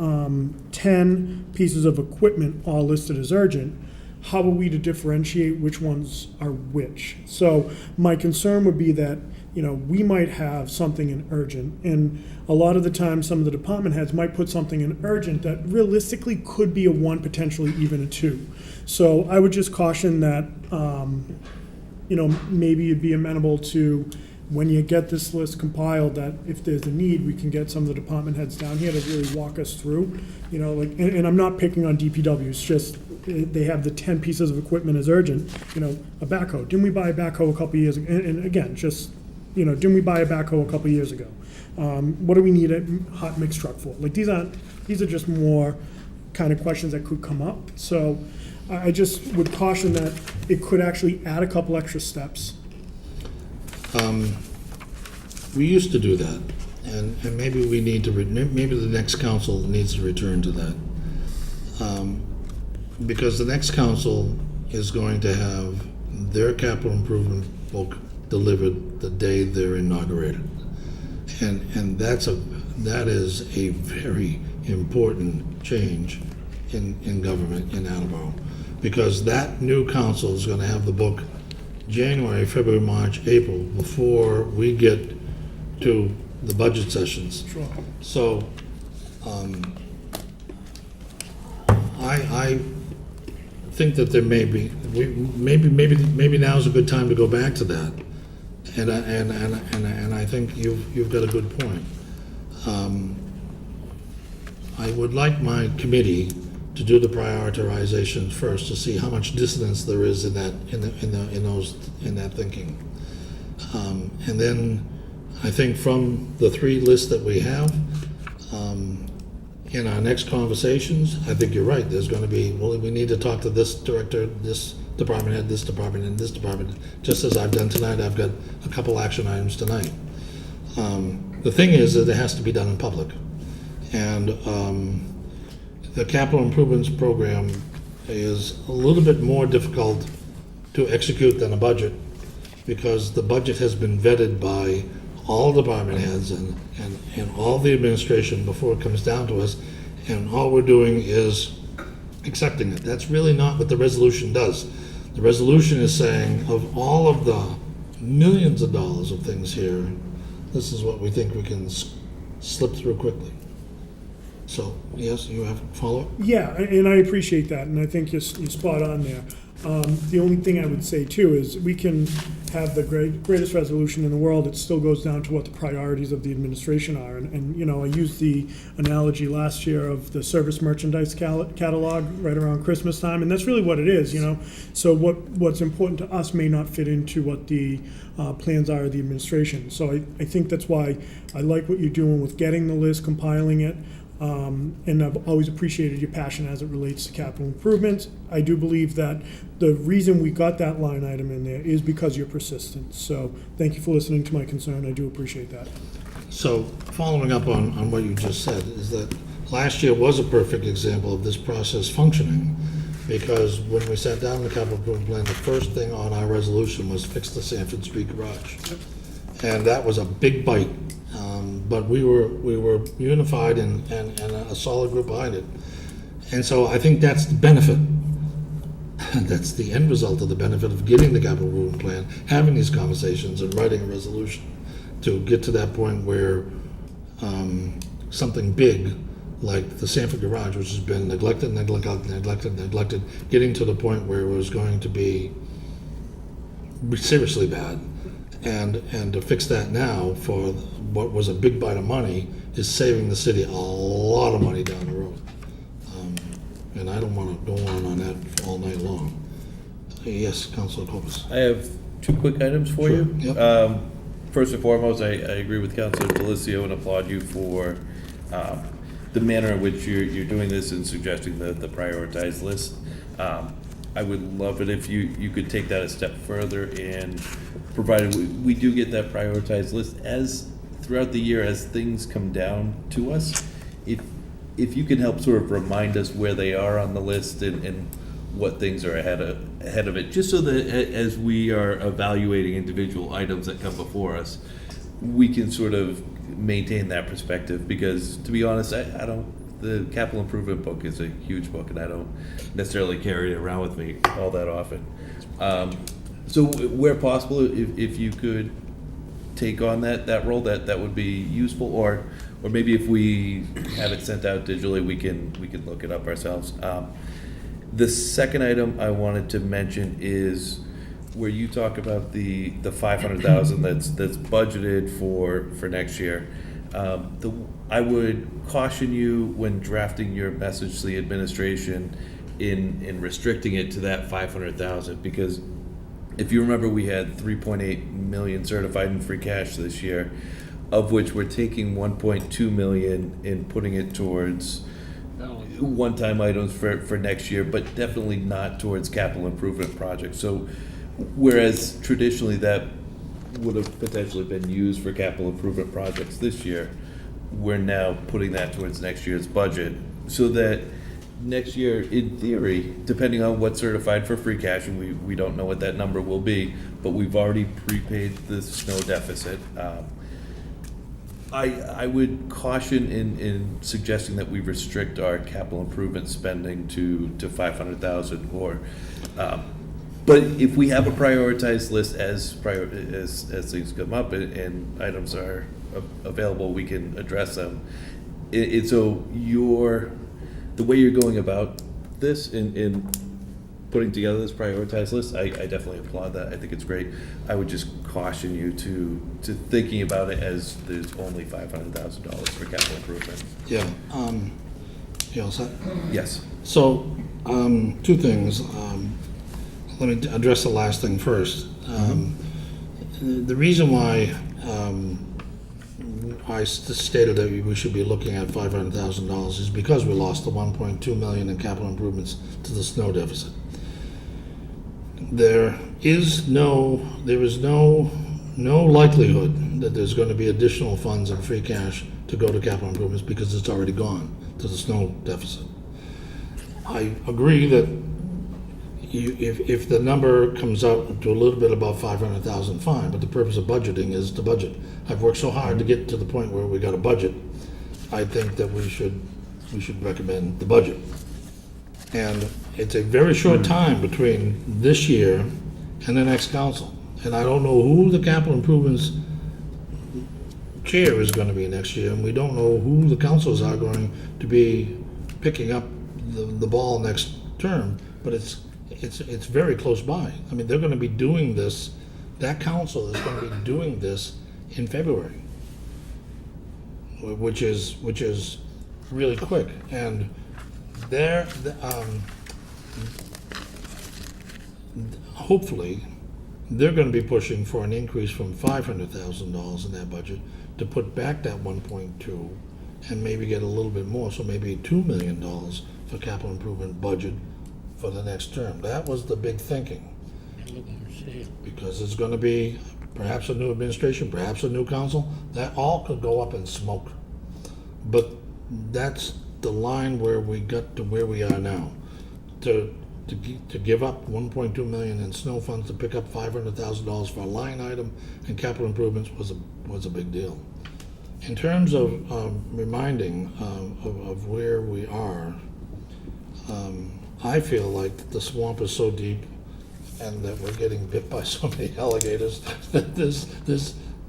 10 pieces of equipment all listed as urgent, how are we to differentiate which ones are which? So my concern would be that, you know, we might have something in urgent, and a lot of the time, some of the department heads might put something in urgent that realistically could be a 1, potentially even a 2. So I would just caution that, you know, maybe you'd be amenable to, when you get this list compiled, that if there's a need, we can get some of the department heads down here to really walk us through, you know, like, and I'm not picking on DPW, it's just, they have the 10 pieces of equipment as urgent, you know, a backhoe. Didn't we buy a backhoe a couple years ago? And again, just, you know, didn't we buy a backhoe a couple years ago? What do we need a hot mix truck for? Like, these are just more kind of questions that could come up. So I just would caution that it could actually add a couple extra steps. We used to do that, and maybe we need to, maybe the next council needs to return to that. Because the next council is going to have their capital improvement book delivered the day they're inaugurated. And that is a very important change in government in Attleboro. Because that new council is gonna have the book January, February, March, April, before we get to the budget sessions. Sure. So, I think that there may be, maybe now is a good time to go back to that. And I think you've got a good point. I would like my committee to do the prioritization first to see how much dissonance there is in that, in that thinking. And then I think from the three lists that we have, in our next conversations, I think you're right, there's gonna be, well, we need to talk to this director, this department head, this department, and this department. Just as I've done tonight, I've got a couple action items tonight. The thing is that it has to be done in public. And the capital improvements program is a little bit more difficult to execute than a budget, because the budget has been vetted by all department heads and all the administration before it comes down to us, and all we're doing is accepting it. That's really not what the resolution does. The resolution is saying, of all of the millions of dollars of things here, this is what we think we can slip through quickly. So, yes, you have a follow-up? Yeah, and I appreciate that, and I think you're spot on there. The only thing I would say too is we can have the greatest resolution in the world, it still goes down to what the priorities of the administration are. And you know, I used the analogy last year of the service merchandise catalog right around Christmas time, and that's really what it is, you know. So what's important to us may not fit into what the plans are of the administration. So I think that's why I like what you're doing with getting the list, compiling it. And I've always appreciated your passion as it relates to capital improvements. I do believe that the reason we got that line item in there is because you're persistent. So thank you for listening to my concern. I do appreciate that. So following up on what you just said, is that last year was a perfect example of this process functioning, because when we sat down in the capital improvement plan, the first thing on our resolution was fix the Sanford Street garage. And that was a big bite. But we were unified and a solid group behind it. And so I think that's the benefit. That's the end result of the benefit of getting the capital improvement plan, having these conversations and writing a resolution to get to that point where something big like the Sanford garage, which has been neglected, getting to the point where it was going to be seriously bad. And to fix that now for what was a big bite of money is saving the city a lot of money down the road. And I don't want to go on that all night long. Yes, Councilor Copus. I have two quick items for you. Yep. First and foremost, I agree with Councilor Delicio and applaud you for the manner in which you're doing this and suggesting the prioritized list. I would love it if you could take that a step further, and provided we do get that prioritized list as throughout the year as things come down to us, if you can help sort of remind us where they are on the list and what things are ahead of it, just so that as we are evaluating individual items that come before us, we can sort of maintain that perspective. Because to be honest, I don't. The capital improvement book is a huge book, and I don't necessarily carry it around with me all that often. So where possible, if you could take on that role, that would be useful. Or maybe if we have it sent out digitally, we can look it up ourselves. The second item I wanted to mention is where you talk about the $500,000 that's budgeted for next year. I would caution you when drafting your message to the administration in restricting it to that $500,000, because if you remember, we had 3.8 million certified in free cash this year, of which we're taking 1.2 million and putting it towards one-time items for next year, but definitely not towards capital improvement projects. So whereas traditionally that would have potentially been used for capital improvement projects this year, we're now putting that towards next year's budget, so that next year, in theory, depending on what's certified for free cash, and we don't know what that number will be, but we've already prepaid the snow deficit. I would caution in suggesting that we restrict our capital improvement spending to $500,000 or. But if we have a prioritized list as things come up and items are available, we can address them. So the way you're going about this in putting together this prioritized list, I definitely applaud that. I think it's great. I would just caution you to thinking about it as there's only $500,000 for capital improvement. Yeah, you all set? Yes. So, two things. Let me address the last thing first. The reason why I stated that we should be looking at $500,000 is because we lost the 1.2 million in capital improvements to the snow deficit. There is no likelihood that there's going to be additional funds and free cash to go to capital improvements because it's already gone to the snow deficit. I agree that if the number comes out to a little bit above 500,000, fine, but the purpose of budgeting is to budget. I've worked so hard to get to the point where we got a budget. I think that we should recommend the budget. And it's a very short time between this year and the next council. And I don't know who the capital improvements chair is going to be next year, and we don't know who the councils are going to be picking up the ball next term, but it's very close by. I mean, they're going to be doing this, that council is going to be doing this in February, which is really quick. And hopefully, they're going to be pushing for an increase from $500,000 in that budget to put back that 1.2 and maybe get a little bit more, so maybe $2 million for capital improvement budget for the next term. That was the big thinking. Because it's going to be perhaps a new administration, perhaps a new council, that all could go up in smoke. But that's the line where we got to where we are now. To give up 1.2 million in snow funds to pick up $500,000 for a line item and capital improvements was a big deal. In terms of reminding of where we are, I feel like the swamp is so deep and that we're getting bit by so many alligators that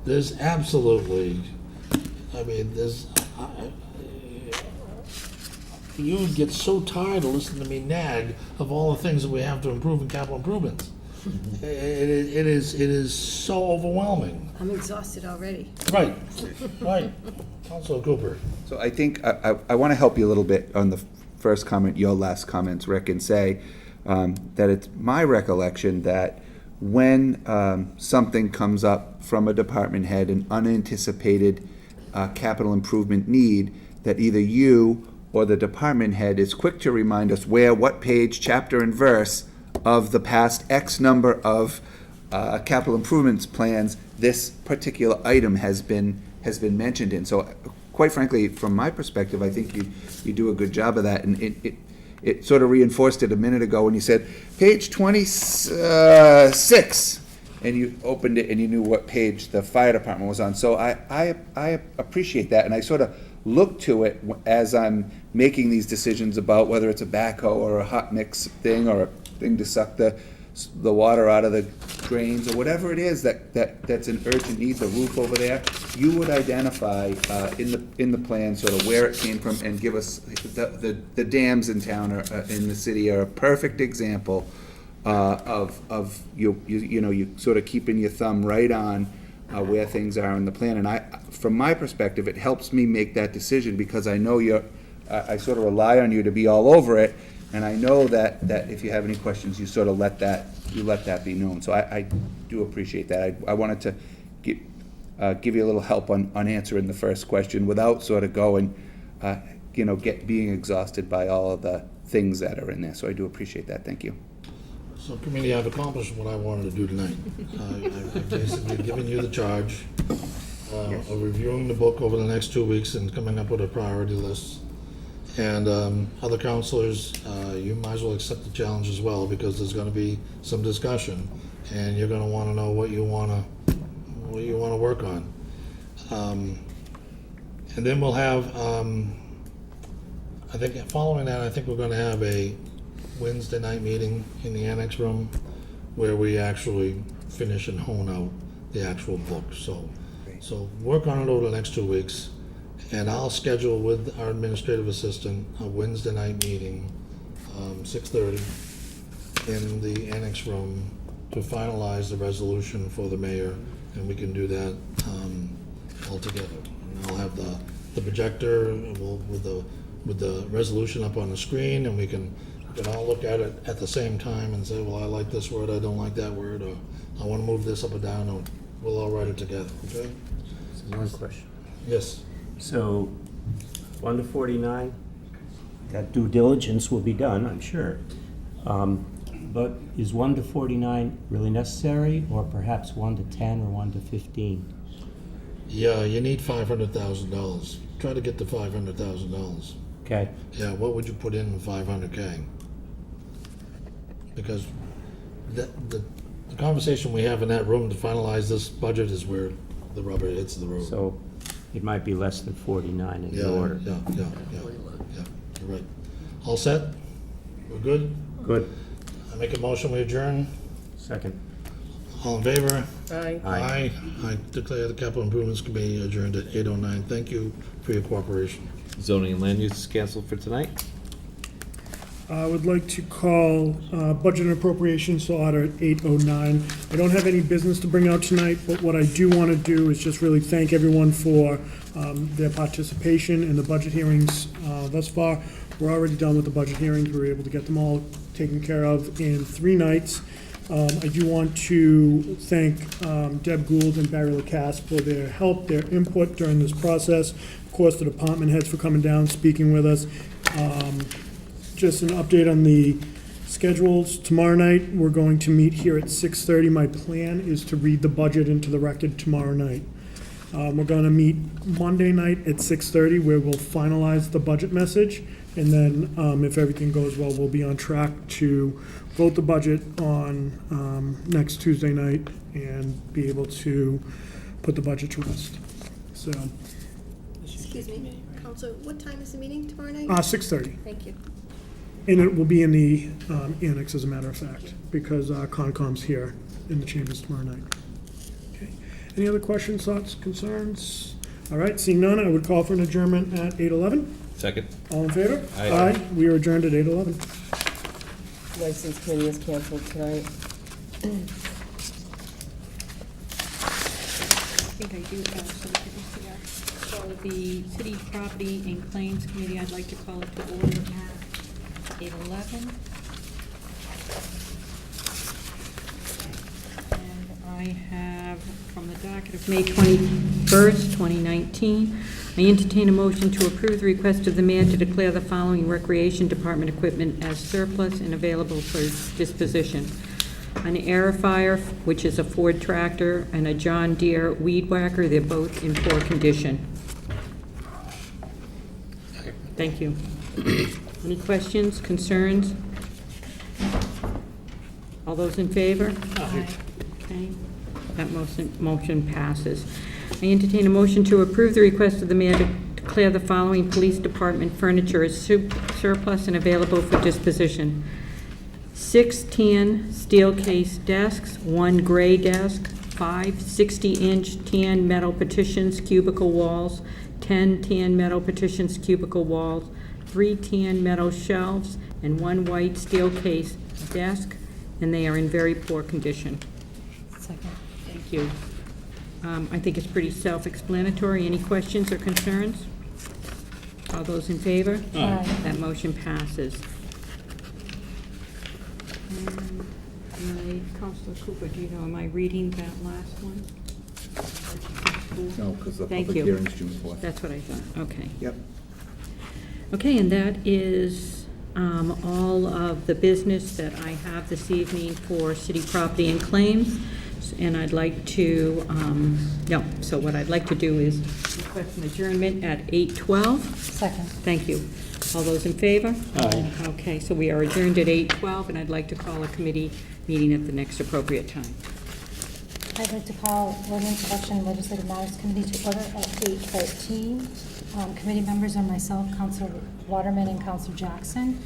there's absolutely, I mean, you would get so tired of listening to me nag of all the things that we have to improve in capital improvements. It is so overwhelming. I'm exhausted already. Right. Councilor Cooper. So I think I want to help you a little bit on the first comment, your last comments, Rick, and say that it's my recollection that when something comes up from a department head, an unanticipated capital improvement need, that either you or the department head is quick to remind us where, what page, chapter, and verse of the past X number of capital improvements plans this particular item has been mentioned in. So, quite frankly, from my perspective, I think you do a good job of that, and it sort of reinforced it a minute ago when you said page 26, and you opened it and you knew what page the fire department was on. So I appreciate that, and I sort of look to it as I'm making these decisions about whether it's a backhoe or a hot mix thing or a thing to suck the water out of the drains or whatever it is that's an urgent need, the roof over there. You would identify in the plan sort of where it came from and give us the dams in town or in the city are a perfect example of you sort of keeping your thumb right on where things are in the plan. And from my perspective, it helps me make that decision because I know I sort of rely on you to be all over it, and I know that if you have any questions, you sort of let that be known. So I do appreciate that. I wanted to give you a little help on answering the first question without sort of going, being exhausted by all of the things that are in there. So I do appreciate that. Thank you. So, committee, I've accomplished what I wanted to do tonight. I've basically given you the charge of reviewing the book over the next 2 weeks and coming up with a priority list. And other counselors, you might as well accept the challenge as well, because there's going to be some discussion, and you're going to want to know what you want to work on. And then we'll have, I think following that, I think we're going to have a Wednesday night meeting in the annex room where we actually finish and hone out the actual book. So So work on it over the next 2 weeks, and I'll schedule with our administrative assistant a Wednesday night meeting, 6:30, in the annex room to finalize the resolution for the mayor, and we can do that all together. And I'll have the projector with the resolution up on the screen, and we can all look at it at the same time and say, well, I like this word, I don't like that word, or I want to move this up or down, or we'll all write it together, okay? One question. Yes. So, 1 to 49, that due diligence will be done, I'm sure. But is 1 to 49 really necessary, or perhaps 1 to 10 or 1 to 15? Yeah, you need $500,000. Try to get to $500,000. Okay, Yeah, what would you put in 500K? Because the conversation we have in that room to finalize this budget is where the rubber hits the road. so it might be less than 49 in Yeah, your order. yeah, you're right. All set? We're good? Good. I make a motion, we adjourn. Second. All in favor? Aye. Aye. I declare the Capital Improvements Committee adjourned at 8:09. Thank you for your cooperation. Zoning and land use is canceled for tonight. I would like to call Budget and Appropriations to order at 8:09. I don't have any business to bring out tonight, but what I do want to do is just really thank everyone for their participation in the budget hearings thus far. We're already done with the budget hearings. We were able to get them all taken care of in 3 nights. I do want to thank Deb Gould and Barry Lacasse for their help, their input during this process. Of course, the department heads for coming down, speaking with us. Just an update on the schedules. Tomorrow night, we're going to meet here at 6:30. My plan is to read the budget into the record tomorrow night. We're going to meet Monday night at 6:30, where we'll finalize the budget message. And then, if everything goes well, we'll be on track to vote the budget on next Tuesday night and be able to put the budget to rest. So, Excuse me, Counselor, what time is the meeting tomorrow night? 6:30. Thank you. And it will be in the annex, as a matter of fact, because Concom's here in the chambers tomorrow night. Okay. Any other questions, thoughts, concerns? All right, seeing none, I would call for an adjournment at 8:11. Second. All in favor? Aye. We are adjourned at 8:11. License committee is canceled tonight. I think I do have some things here. So the City Property and Claims Committee, I'd like to call it to order at 8:11. And I have from the docket of May 21st, 2019, I entertain a motion to approve the request of the mayor to declare the following Recreation Department equipment as surplus and available for disposition: an aerifier, which is a Ford tractor, and a John Deere weed whacker. They're both in poor condition. Thank you. Any questions, concerns? All those in favor? Aye. Okay, that motion passes. I entertain a motion to approve the request of the mayor to declare the following police department furniture as surplus and available for disposition: 6 tan steel case desks, 1 gray desk, 5 60-inch tan metal partitions cubicle walls, 10 tan metal partitions cubicle walls, 3 tan metal shelves, and 1 white steel case desk, and they are in very poor condition. Second. Thank you. I think it's pretty self-explanatory. Any questions or concerns? All those in favor? Aye. That motion passes. Councilor Cooper, do you know, am I reading that last one? No, because the Thank public you. hearing's June 4th. That's what I thought, okay. Yep. Okay, and that is all of the business that I have this evening for City Property and Claims. And I'd like to, so what I'd like to do is request an adjournment at 8:12. Second. Thank you. All those in favor? Aye. Okay, so we are adjourned at 8:12, and I'd like to call a committee meeting at the next appropriate time. I'd like to call Ordinance Election and Legislative Matters Committee to order at 8:13. Committee members are myself, Councilor Waterman, and Councilor Jackson.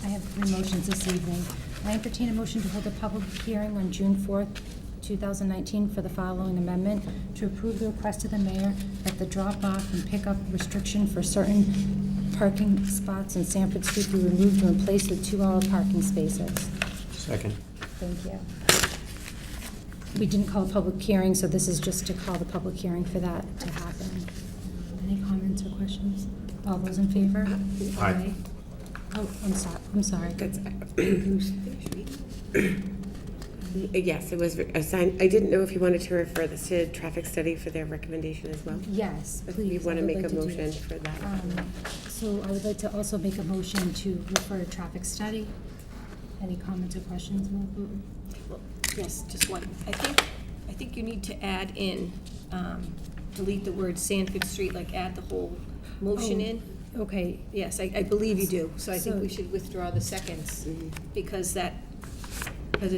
I have 3 motions this evening. I entertain a motion to hold a public hearing on June 4th, 2019 for the following amendment: to approve the request of the mayor that the drop-off and pickup restriction for certain parking spots on Sanford Street be removed and replaced with 2-hour parking spaces. Second. Thank you. We didn't call a public hearing, so this is just to call the public hearing for that to happen. Any comments or questions? All those in favor? Aye. Oh, I'm sorry. That's, yes, it was assigned. I didn't know if you wanted to refer this to traffic study for their recommendation as well. Yes, If please. you want I to would make like a to do motion that. for that. So I would like to also make a motion to refer to traffic study. Any comments or questions? Yes, just one. I think you need to add in, delete the word Sanford Street, like add the whole motion in. Okay, Yes, I believe you do, so I think So- we should withdraw the seconds, because it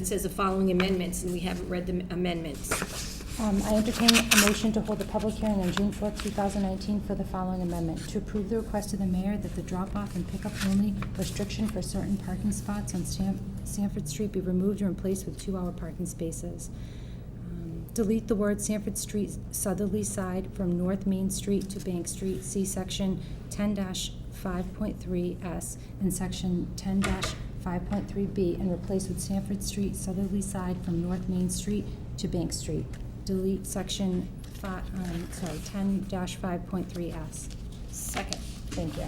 says the following amendments, and we haven't read the amendments. I entertain a motion to hold a public hearing on June 4th, 2019 for the following amendment: to approve the request of the mayor that the drop-off and pickup only restriction for certain parking spots on Sanford Street be removed and replaced with 2-hour parking spaces. Delete the word Sanford Street southerly side from North Main Street to Bank Street. See section 10-5.3S and section 10-5.3B and replace with Sanford Street southerly side from North Main Street to Bank Street. Delete section 10-5.3S. Second. Thank you.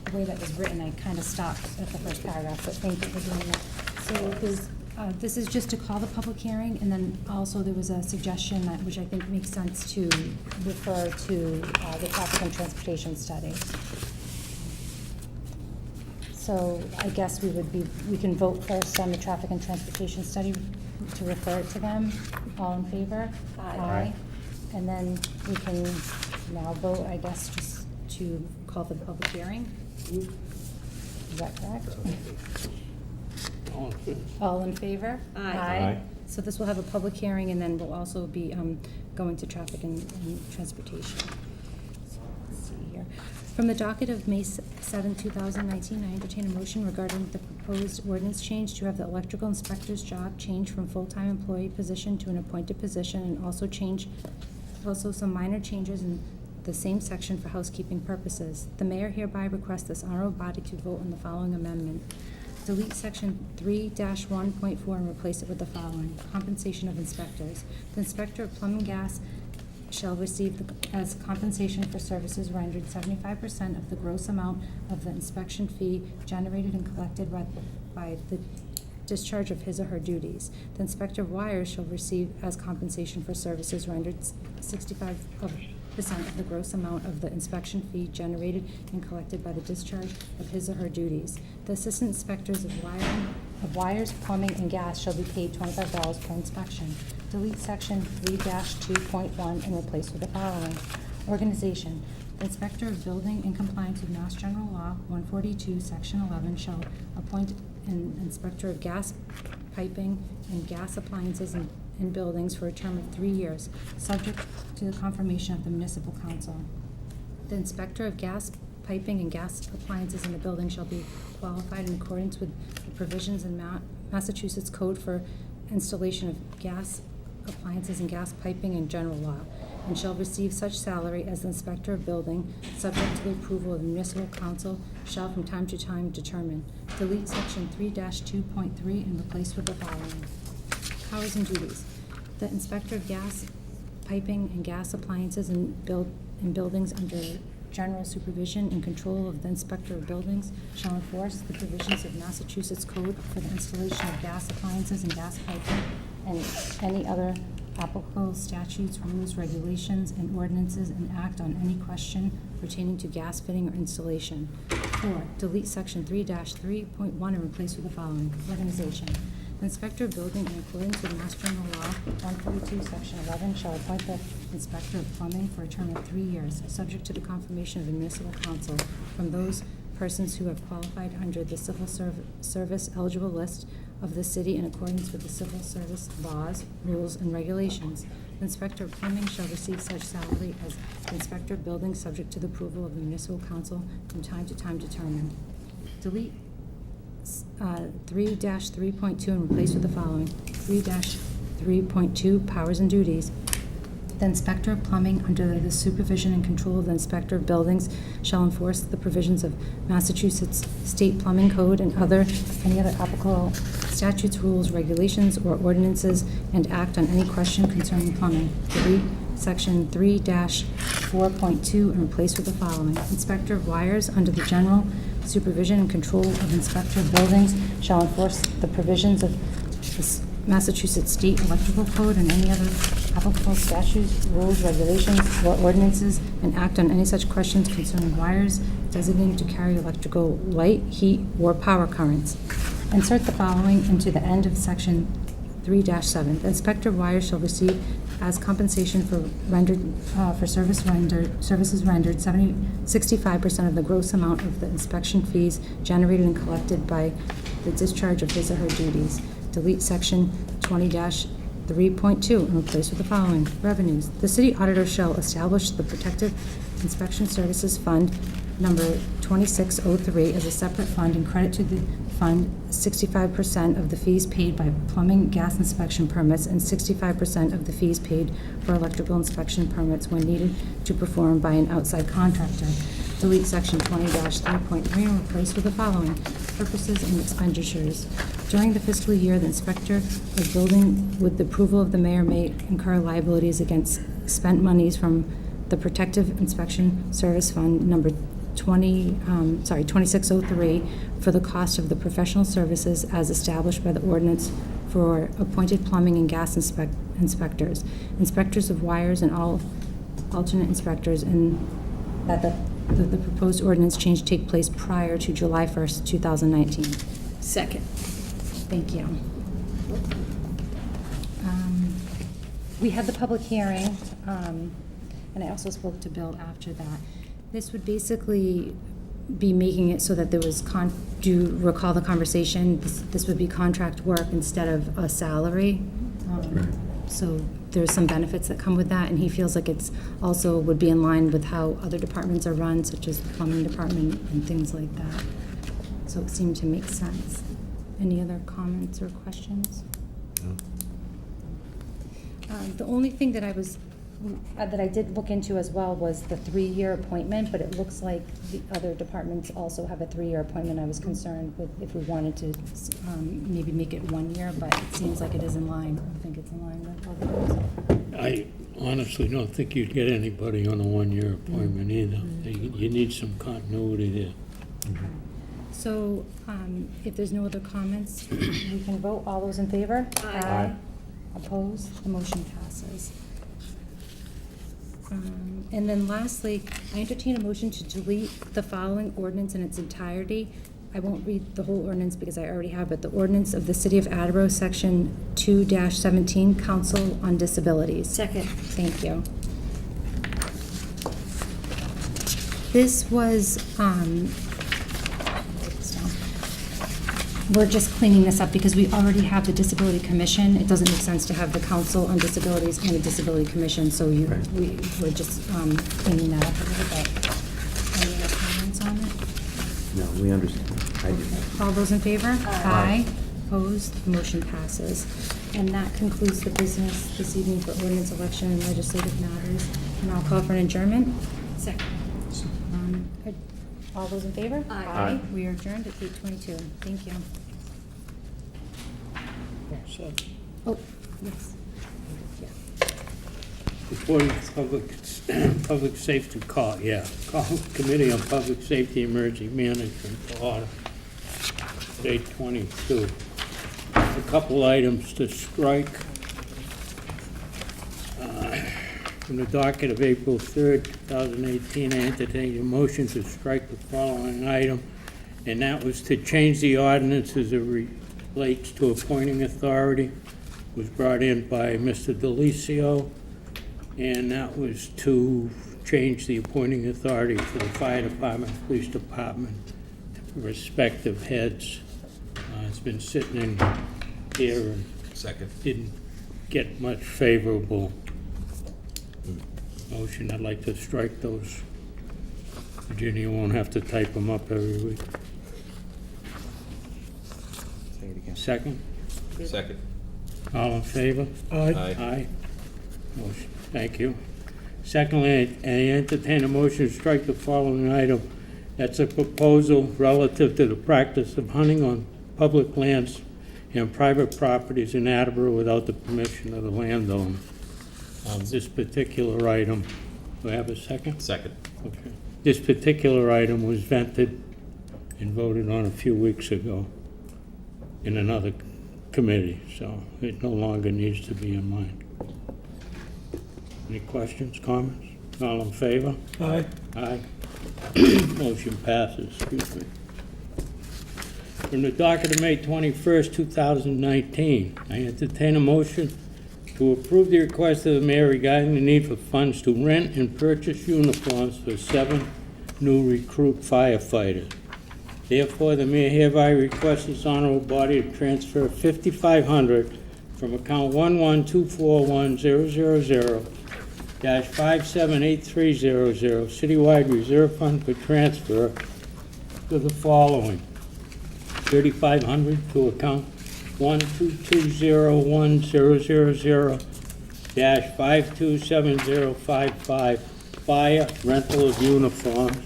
The way that was written, I kind of stopped at the first paragraph, but thank you for doing that. So this is just to call the public hearing, and then also there was a suggestion that, which I think makes sense, to refer to the traffic and transportation study. So I guess we can vote first on the traffic and transportation study to refer it to them. All in favor? Aye. And then we can now vote, I guess, just to call for the public hearing. Is that correct? All in favor? Aye. Aye. So this will have a public hearing, and then we'll also be going to traffic and transportation. So let's see here. From the docket of May 7, 2019, I entertain a motion regarding the proposed ordinance change to have the electrical inspector's job changed from full-time employee position to an appointed position, and also some minor changes in the same section for housekeeping purposes. The mayor hereby requests this honorable body to vote on the following amendment: delete section 3-1.4 and replace it with the following: compensation of inspectors. The inspector of plumbing gas shall receive as compensation for services rendered 75% of the gross amount of the inspection fee generated and collected by the discharge of his or her duties. The inspector of wires shall receive as compensation for services rendered 65% of the gross amount of the inspection fee generated and collected by the discharge of his or her duties. The assistant inspectors of wires, plumbing, and gas shall be paid $25 per inspection. Delete section 3-2.1 and replace with the following: organization. The inspector of building in compliance with Mass General Law 142, section 11 shall appoint an inspector of gas piping and gas appliances in buildings for a term of 3 years, subject to the confirmation of the municipal council. The inspector of gas piping and gas appliances in the building shall be qualified in accordance with the provisions in Massachusetts Code for installation of gas appliances and gas piping and general law, and shall receive such salary as the inspector of building, subject to the approval of the municipal council, shall from time to time determine. Delete section 3-2.3 and replace with the following: powers and duties. The inspector of gas piping and gas appliances in buildings under general supervision and control of the inspector of buildings shall enforce the provisions of Massachusetts Code for the installation of gas appliances and gas piping and any other applicable statutes, rules, regulations, and ordinances, and act on any question pertaining to gas fitting or installation. 4, delete section 3-3.1 and replace with the following: organization. The inspector of building, in accordance with Mass General Law 142, section 11, shall appoint the inspector of plumbing for a term of 3 years, subject to the confirmation of the municipal council from those persons who have qualified under the civil service eligible list of the city in accordance with the civil service laws, rules, and regulations. The inspector of plumbing shall receive such salary as the inspector of building, subject to the approval of the municipal council from time to time determined. Delete 3-3.2 and replace with the following. 3-3.2, powers and duties. The inspector of plumbing, under the supervision and control of the inspector of buildings, shall enforce the provisions of Massachusetts State Plumbing Code and any other applicable statutes, rules, regulations, or ordinances, and act on any question concerning plumbing. Delete Section 3-4.2 and replace with the following. Inspector of wires, under the general supervision and control of inspector of buildings, shall enforce the provisions of the Massachusetts State Electrical Code and any other applicable statutes, rules, regulations, or ordinances, and act on any such questions concerning wires designated to carry electrical light, heat, or power currents. Insert the following into the end of Section 3-7. The inspector of wires shall receive as compensation for services rendered 65% of the gross amount of the inspection fees generated and collected by the discharge of his or her duties. Delete Section 20-3.2 and replace with the following. Revenues. The city auditor shall establish the Protective Inspection Services Fund number 2603 as a separate fund and credit to the fund 65% of the fees paid by plumbing, gas inspection permits, and 65% of the fees paid for electrical inspection permits when needed to perform by an outside contractor. Delete Section 20-3.3 and replace with the following. Purposes and expenditures. During the fiscal year, the inspector of building, with the approval of the mayor, may incur liabilities against spent monies from the Protective Inspection Service Fund number 2603 for the cost of the professional services as established by the ordinance for appointed plumbing and gas inspectors, inspectors of wires, and all alternate inspectors, and that the proposed ordinance change take place prior to July 1st, 2019. Second. Thank you. We had the public hearing, and I also spoke to Bill after that. This would basically be making it so that there was, do you recall the conversation? This would be contract work instead of a salary. So there's some benefits that come with that, and he feels like it's also would be in line with how other departments are run, such as the plumbing department and things like that. So it seemed to make sense. Any other comments or questions? No. The only thing that I did look into as well was the 3-year appointment, but it looks like the other departments also have a 3-year appointment. I was concerned with if we wanted to maybe make it 1 year, but it seems like it is in line. I think it's in line with others. I honestly don't think you'd get anybody on a 1-year appointment either. You need some continuity there. So if there's no other comments, we can vote. All those in favor? Aye. Opposed? The motion passes. And then lastly, I entertain a motion to delete the following ordinance in its entirety. I won't read the whole ordinance because I already have it. The ordinance of the City of Attleboro, Section 2-17, Council on Disabilities. Second. Thank you. This was, we're just cleaning this up because we already have the Disability Commission. It doesn't make sense to have the Council on Disabilities and the Disability Commission, so we're just cleaning that up a little bit. Any other comments on it? No, we understand. I do. All those in favor? Aye. Opposed? The motion passes. And that concludes the business this evening for ordinance, election, and legislative matters. And I'll call for an adjournment. Second. All those in favor? Aye. We are adjourned at 8:22. Thank you. So, Oh, yes. reporting public safety call Committee on Public Safety Emergency Management to order. 8:22. A couple items to strike. From the docket of April 3rd, 2018, I entertained a motion to strike the following item, and that was to change the ordinance as it relates to appointing authority. It was brought in by Mr. Delicio, and that was to change the appointing authority for the fire department, police department, respective heads. It's been sitting in here and Second. didn't get much favorable motion. I'd like to strike those. Virginia won't have to type them up every week. Second? Second. All in favor? Aye. Aye. Motion, thank you. Secondly, I entertain a motion to strike the following item. That's a proposal relative to the practice of hunting on public lands and private properties in Attleboro without the permission of the landowner. This particular item, do I have a second? Second. Okay. This particular item was vented and voted on a few weeks ago in another committee, so it no longer needs to be in mine. Any questions, comments? All in favor? Aye. Aye. Motion passes, excuse me. From the docket of May 21st, 2019, I entertain a motion to approve the request of the mayor regarding the need for funds to rent and purchase uniforms for 7 new recruit firefighters. Therefore, the mayor hereby requests this honorable body to transfer $5,500 from account 1124100-578300 citywide reserve fund for transfer to the following: $3,500 to account 1220100-527055 fire rental of uniforms,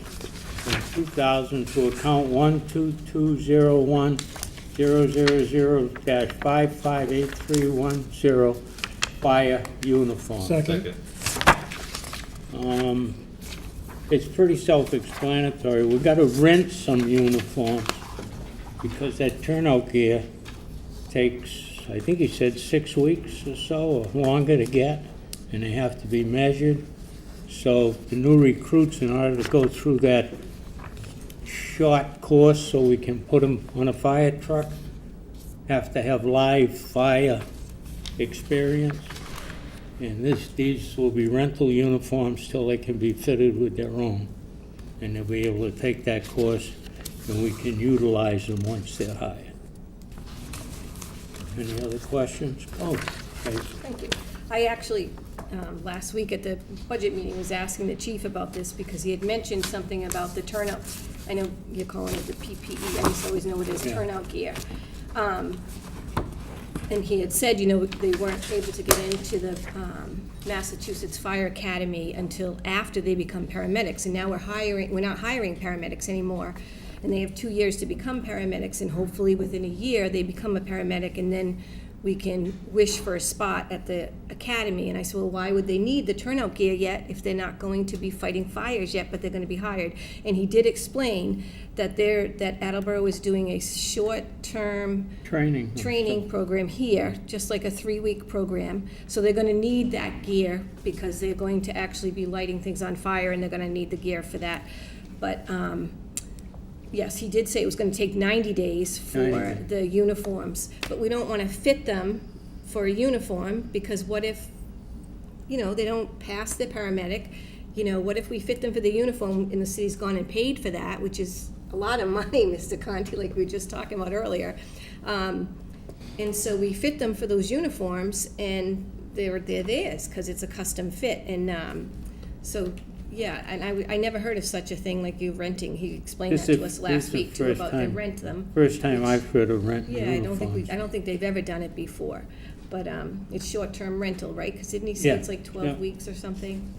and $2,000 to account 1220100-558310 fire uniforms. Second. It's pretty self-explanatory. We've got to rent some uniforms because that turnout gear takes, I think he said 6 weeks or so, or longer to get, and they have to be measured. So the new recruits, in order to go through that short course so we can put them on a fire truck, have to have live fire experience. And these will be rental uniforms till they can be fitted with their own. And they'll be able to take that course, and we can utilize them once they're hired. Any other questions? Oh, okay. Thank you. I actually, last week at the budget meeting, was asking the chief about this because he had mentioned something about the turnout. I know you're calling it the PPE, I just always know it as turnout gear. And he had said, you know, they weren't able to get into the Massachusetts Fire Academy until after they become paramedics. And now we're not hiring paramedics anymore. And they have 2 years to become paramedics, and hopefully within a year they become a paramedic, and then we can wish for a spot at the academy. And I said, well, why would they need the turnout gear yet if they're not going to be fighting fires yet, but they're going to be hired? And he did explain that Attleboro is doing a short-term training program here, just like a 3-week program. So they're going to need that gear because they're going to actually be lighting things on fire, and they're going to need the gear for that. But yes, he did say it was going to take 90 days for the uniforms, but we don't want to fit them for a uniform because what if, you know, they don't pass the paramedic? You know, what if we fit them for the uniform and the city's gone and paid for that, which is a lot of money, Mr. Conti, like we were just talking about earlier. And so we fit them for those uniforms, and they're theirs because it's a custom fit. And so, yeah, and I never heard of such a thing like you renting. He explained that to us last week too about they rent them. First time I've heard of renting Yeah, uniforms. I don't think they've ever done it before. But it's short-term rental, right? Because didn't he say it's like 12 weeks or something?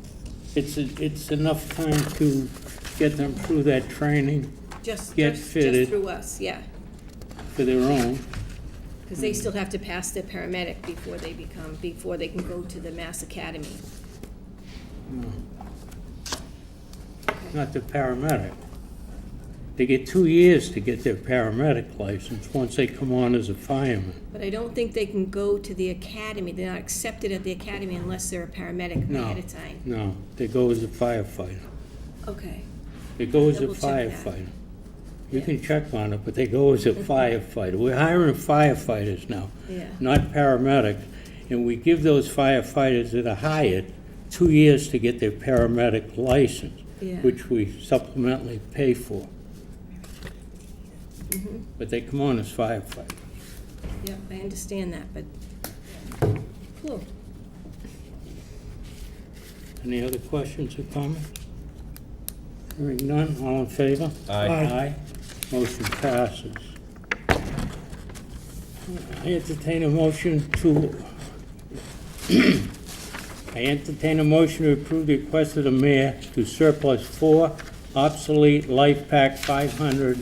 It's enough time to get them through that training, get fitted Just through us, yeah. for their own. Because they still have to pass their paramedic before they can go to the Mass Academy. Not the paramedic. They get 2 years to get their paramedic license once they come on as a fireman. But I don't think they can go to the academy. They're not accepted at the academy unless they're a paramedic ahead of time. No, they go as a firefighter. Okay. They go as a Double check that. firefighter. You can check on it, but they go as a firefighter. We're hiring firefighters now, Yeah. not paramedics. And we give those firefighters that are hired 2 years to get their paramedic license, Yeah. which we supplementally pay for. But they come on as firefighters. Yeah, I understand that, but, cool. Any other questions or comments? Hearing none, all in favor? Aye. Aye. Motion passes. I entertain a motion to, to approve the request of the mayor to surplus 4 obsolete Life Pack 500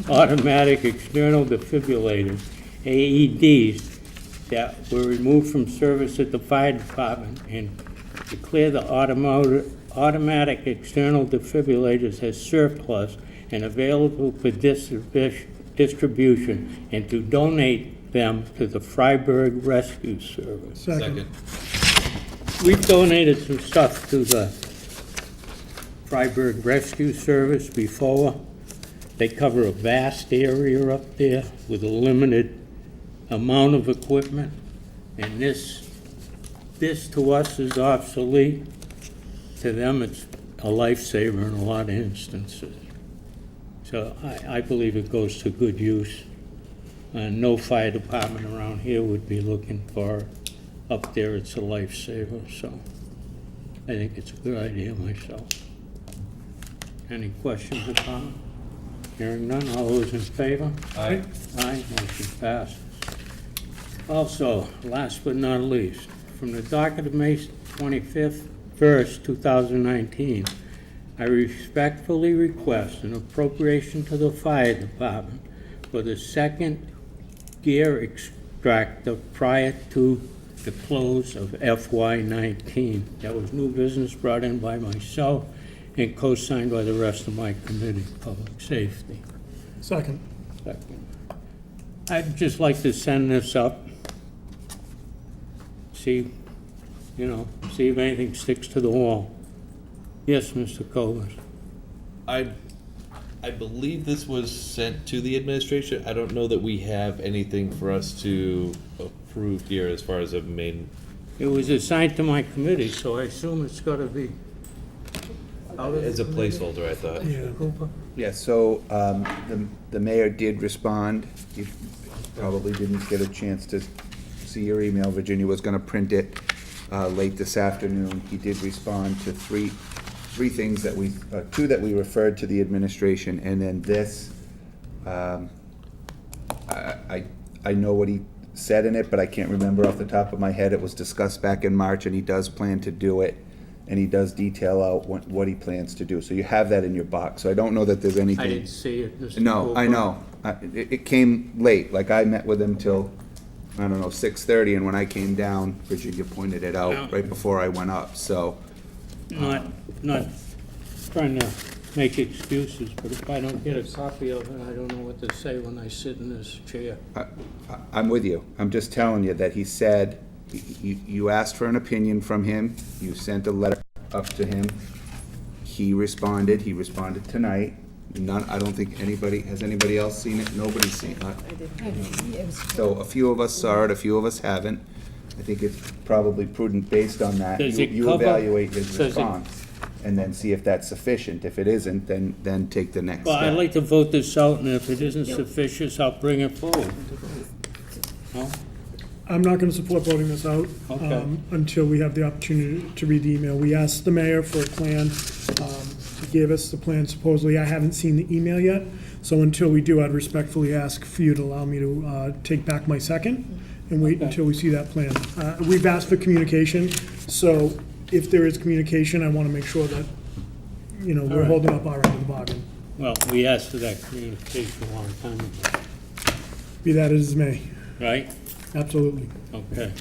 automatic external defibrillators, AEDs, that were removed from service at the fire department, and declare the automatic external defibrillators as surplus and available for distribution, and to donate them to the Freiburg Rescue Service. Second. We've donated some stuff to the Freiburg Rescue Service before. They cover a vast area up there with a limited amount of equipment, and this to us is obsolete. To them, it's a lifesaver in a lot of instances. So I believe it goes to good use. No fire department around here would be looking for it. Up there, it's a lifesaver, so I think it's a good idea myself. Any questions or comments? Hearing none, all those in favor? Aye. Aye, motion passes. Also, last but not least, from the docket of May 25th, 1st, 2019, I respectfully request an appropriation to the fire department for the second gear extractor prior to the close of FY19. That was new business brought in by myself and co-signed by the rest of my committee, Public Safety. Second. I'd just like to send this up, see if anything sticks to the wall. Yes, Mr. Cobus. I believe this was sent to the administration. I don't know that we have anything for us to approve here as far as a main. It was assigned to my committee, so I assume it's got to be out of As a the committee. placeholder, I thought. Yeah. Cooper? Yeah, so the mayor did respond. You probably didn't get a chance to see your email. Virginia was gonna print it late this afternoon. He did respond to three things that two that we referred to the administration, and then this. I know what he said in it, but I can't remember off the top of my head. It was discussed back in March, and he does plan to do it, and he does detail out what he plans to do. So you have that in your box. So I don't know that there's anything. I didn't see it, Mr. No, I Cooper. know. It came late, like I met with him till, I don't know, 6:30, and when I came down, Virginia pointed it out Yeah. right before I went up, so. Not trying to make excuses, but if I don't get a copy of it, I don't know what to say when I sit in this chair. I'm with you. I'm just telling you that he said, you asked for an opinion from him, you sent a letter up to him, he responded tonight. I don't think has anybody else seen it? Nobody's seen it. So a few of us saw it, a few of us haven't. I think it's probably prudent based on that. Does it You cover- evaluate his does it- response, and then see if that's sufficient. If it isn't, then take the next Well, I'd step. like to vote this out, and if it isn't sufficient, I'll bring it forward. No? I'm not going to support voting this out Okay. until we have the opportunity to read the email. We asked the mayor for a plan. He gave us the plan supposedly. I haven't seen the email yet, so until we do, I'd respectfully ask for you to allow me to take back my second and wait until we see that plan. We've asked for communication, so if there is communication, I want to make sure that, we're right. holding up our end of the bargain. Well, we asked for that communication a long time ago, Be that as it may. right? Absolutely. Okay.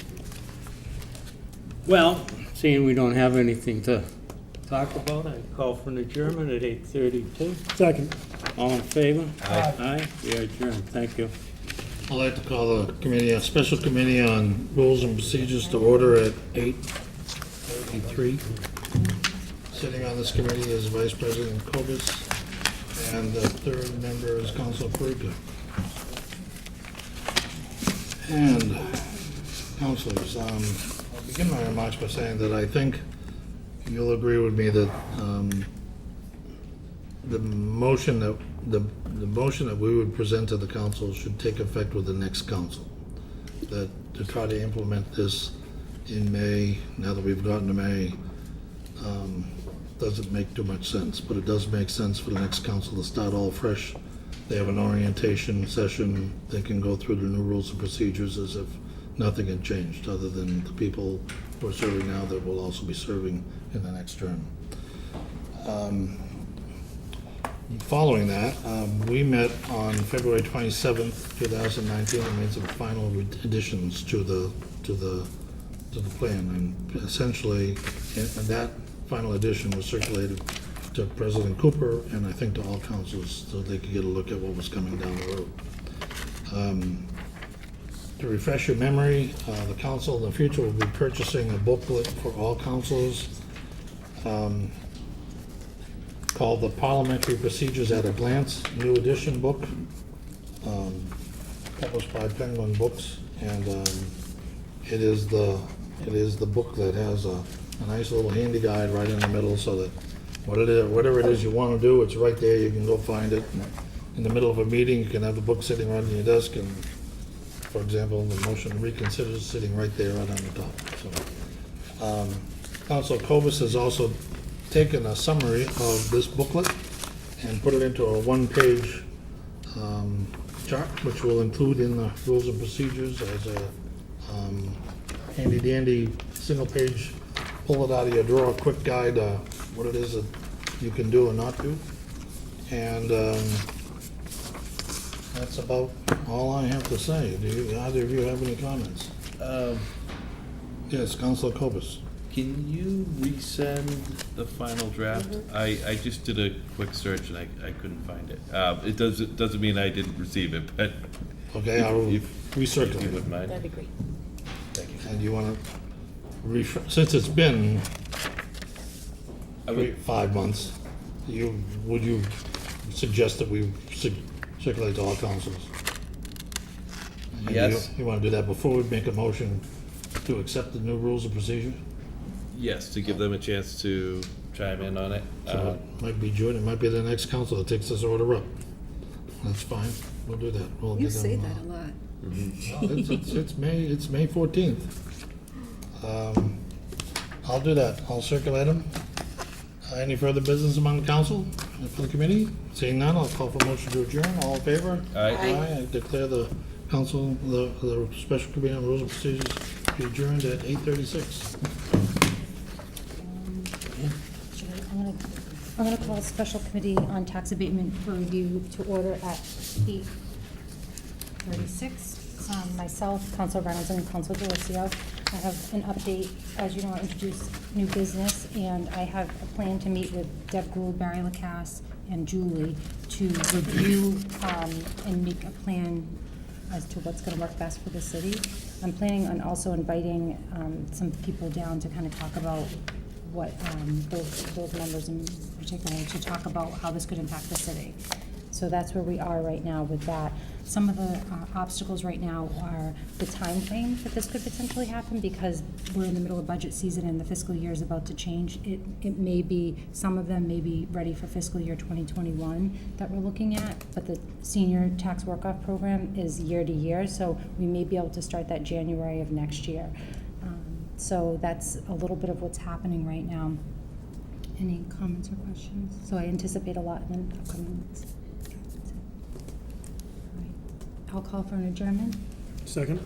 Well, seeing we don't have anything to talk about, I call for an adjournment at 8:32. Second. All in favor? Aye. Aye, we are adjourned, thank you. I'd like to call a special committee on rules and procedures to order at 8:33. Sitting on this committee is Vice President Cobus, and the third member is Council Peruka. And, councilors, I'll begin my remarks by saying that I think you'll agree with me that the motion that we would present to the council should take effect with the next council. That to try to implement this in May, now that we've gotten to May, doesn't make too much sense, but it does make sense for the next council to start all fresh. They have an orientation session, they can go through the new rules and procedures as if nothing had changed, other than the people who are serving now that will also be serving in the next term. Following that, we met on February 27th, 2019, and made some final additions to the plan. And essentially, and that final addition was circulated to President Cooper and I think to all councils so they could get a look at what was coming down the road. To refresh your memory, the council in the future will be purchasing a booklet for all councils called the Parliamentary Procedures at a Glance, new edition book, published by Penguin Books, and it is the book that has a nice little handy guide right in the middle, so that whatever it is you want to do, it's right there. You can go find it. In the middle of a meeting, you can have the book sitting right on your desk, and for example, the motion to reconsider is sitting right there, right on the top. So, Councilor Kovas has also taken a summary of this booklet and put it into a one-page chart, which we'll include in the rules and procedures as a handy-dandy, single-page, pull it out of your drawer, quick guide, what it is that you can do and not do. And that's about all I have to say. Do either of you have any comments? Yes, Councilor Kovas. Can you resend the final draft? I just did a quick search and I couldn't find it. It doesn't mean I didn't receive it, but. Okay, I will if recirculate you it. wouldn't mind. That'd be great. Thank you. And you want to, since it's been I would- 5 months, would you suggest that we circulate to all councils? And Yes. You want to do that before we make a motion to accept the new rules of procedure? Yes, to give them a chance to chime in on it. So it might be June, it might be the next council that takes this order up. That's fine, we'll do that. We'll You get them, say that a lot. It's May 14th. I'll do that, I'll circulate them. Any further business among the council, for the committee? Seeing none, I'll call for motion to adjourn, all in favor? Aye. I declare the council, the special committee on rules and procedures be adjourned at 8:36. I'm gonna call a special committee on tax abatement for review to order at 8:36. Myself, Council Reynolds, and Council Delicio. I have an update, as you know, I introduced new business, and I have a plan to meet with Deb Gould, Barry Lacasse, and Julie to review and make a plan as to what's gonna work best for the city. I'm planning on also inviting some people down to kind of talk about what those members in particular to talk about how this could impact the city. So that's where we are right now with that. Some of the obstacles right now are the time frame that this could potentially happen, because we're in the middle of budget season and the fiscal year is about to change. It may be, some of them may be ready for fiscal year 2021 that we're looking at, but the senior tax work-off program is year to year, so we may be able to start that January of next year. So that's a little bit of what's happening right now. Any comments or questions? So I anticipate a lot in the upcoming months. All right. I'll call for an adjournment. Second?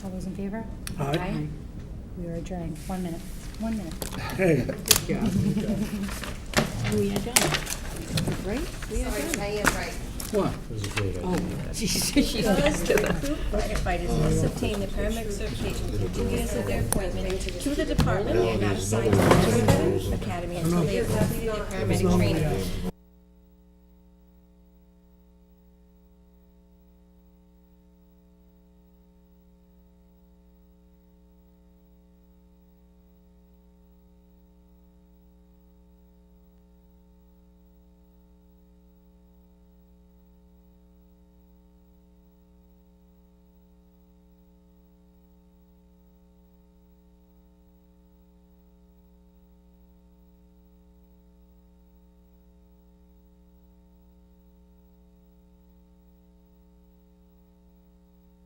All those in favor? Aye. We are adjourned. 1 minute. 1 minute. Hey. We are done. Right? We are done. I am right. What? Oh, she's to the Firefighters must obtain the paramedic certification within 2 years of their appointment to the department and not assigned to the academy until they have completed their paramedic training.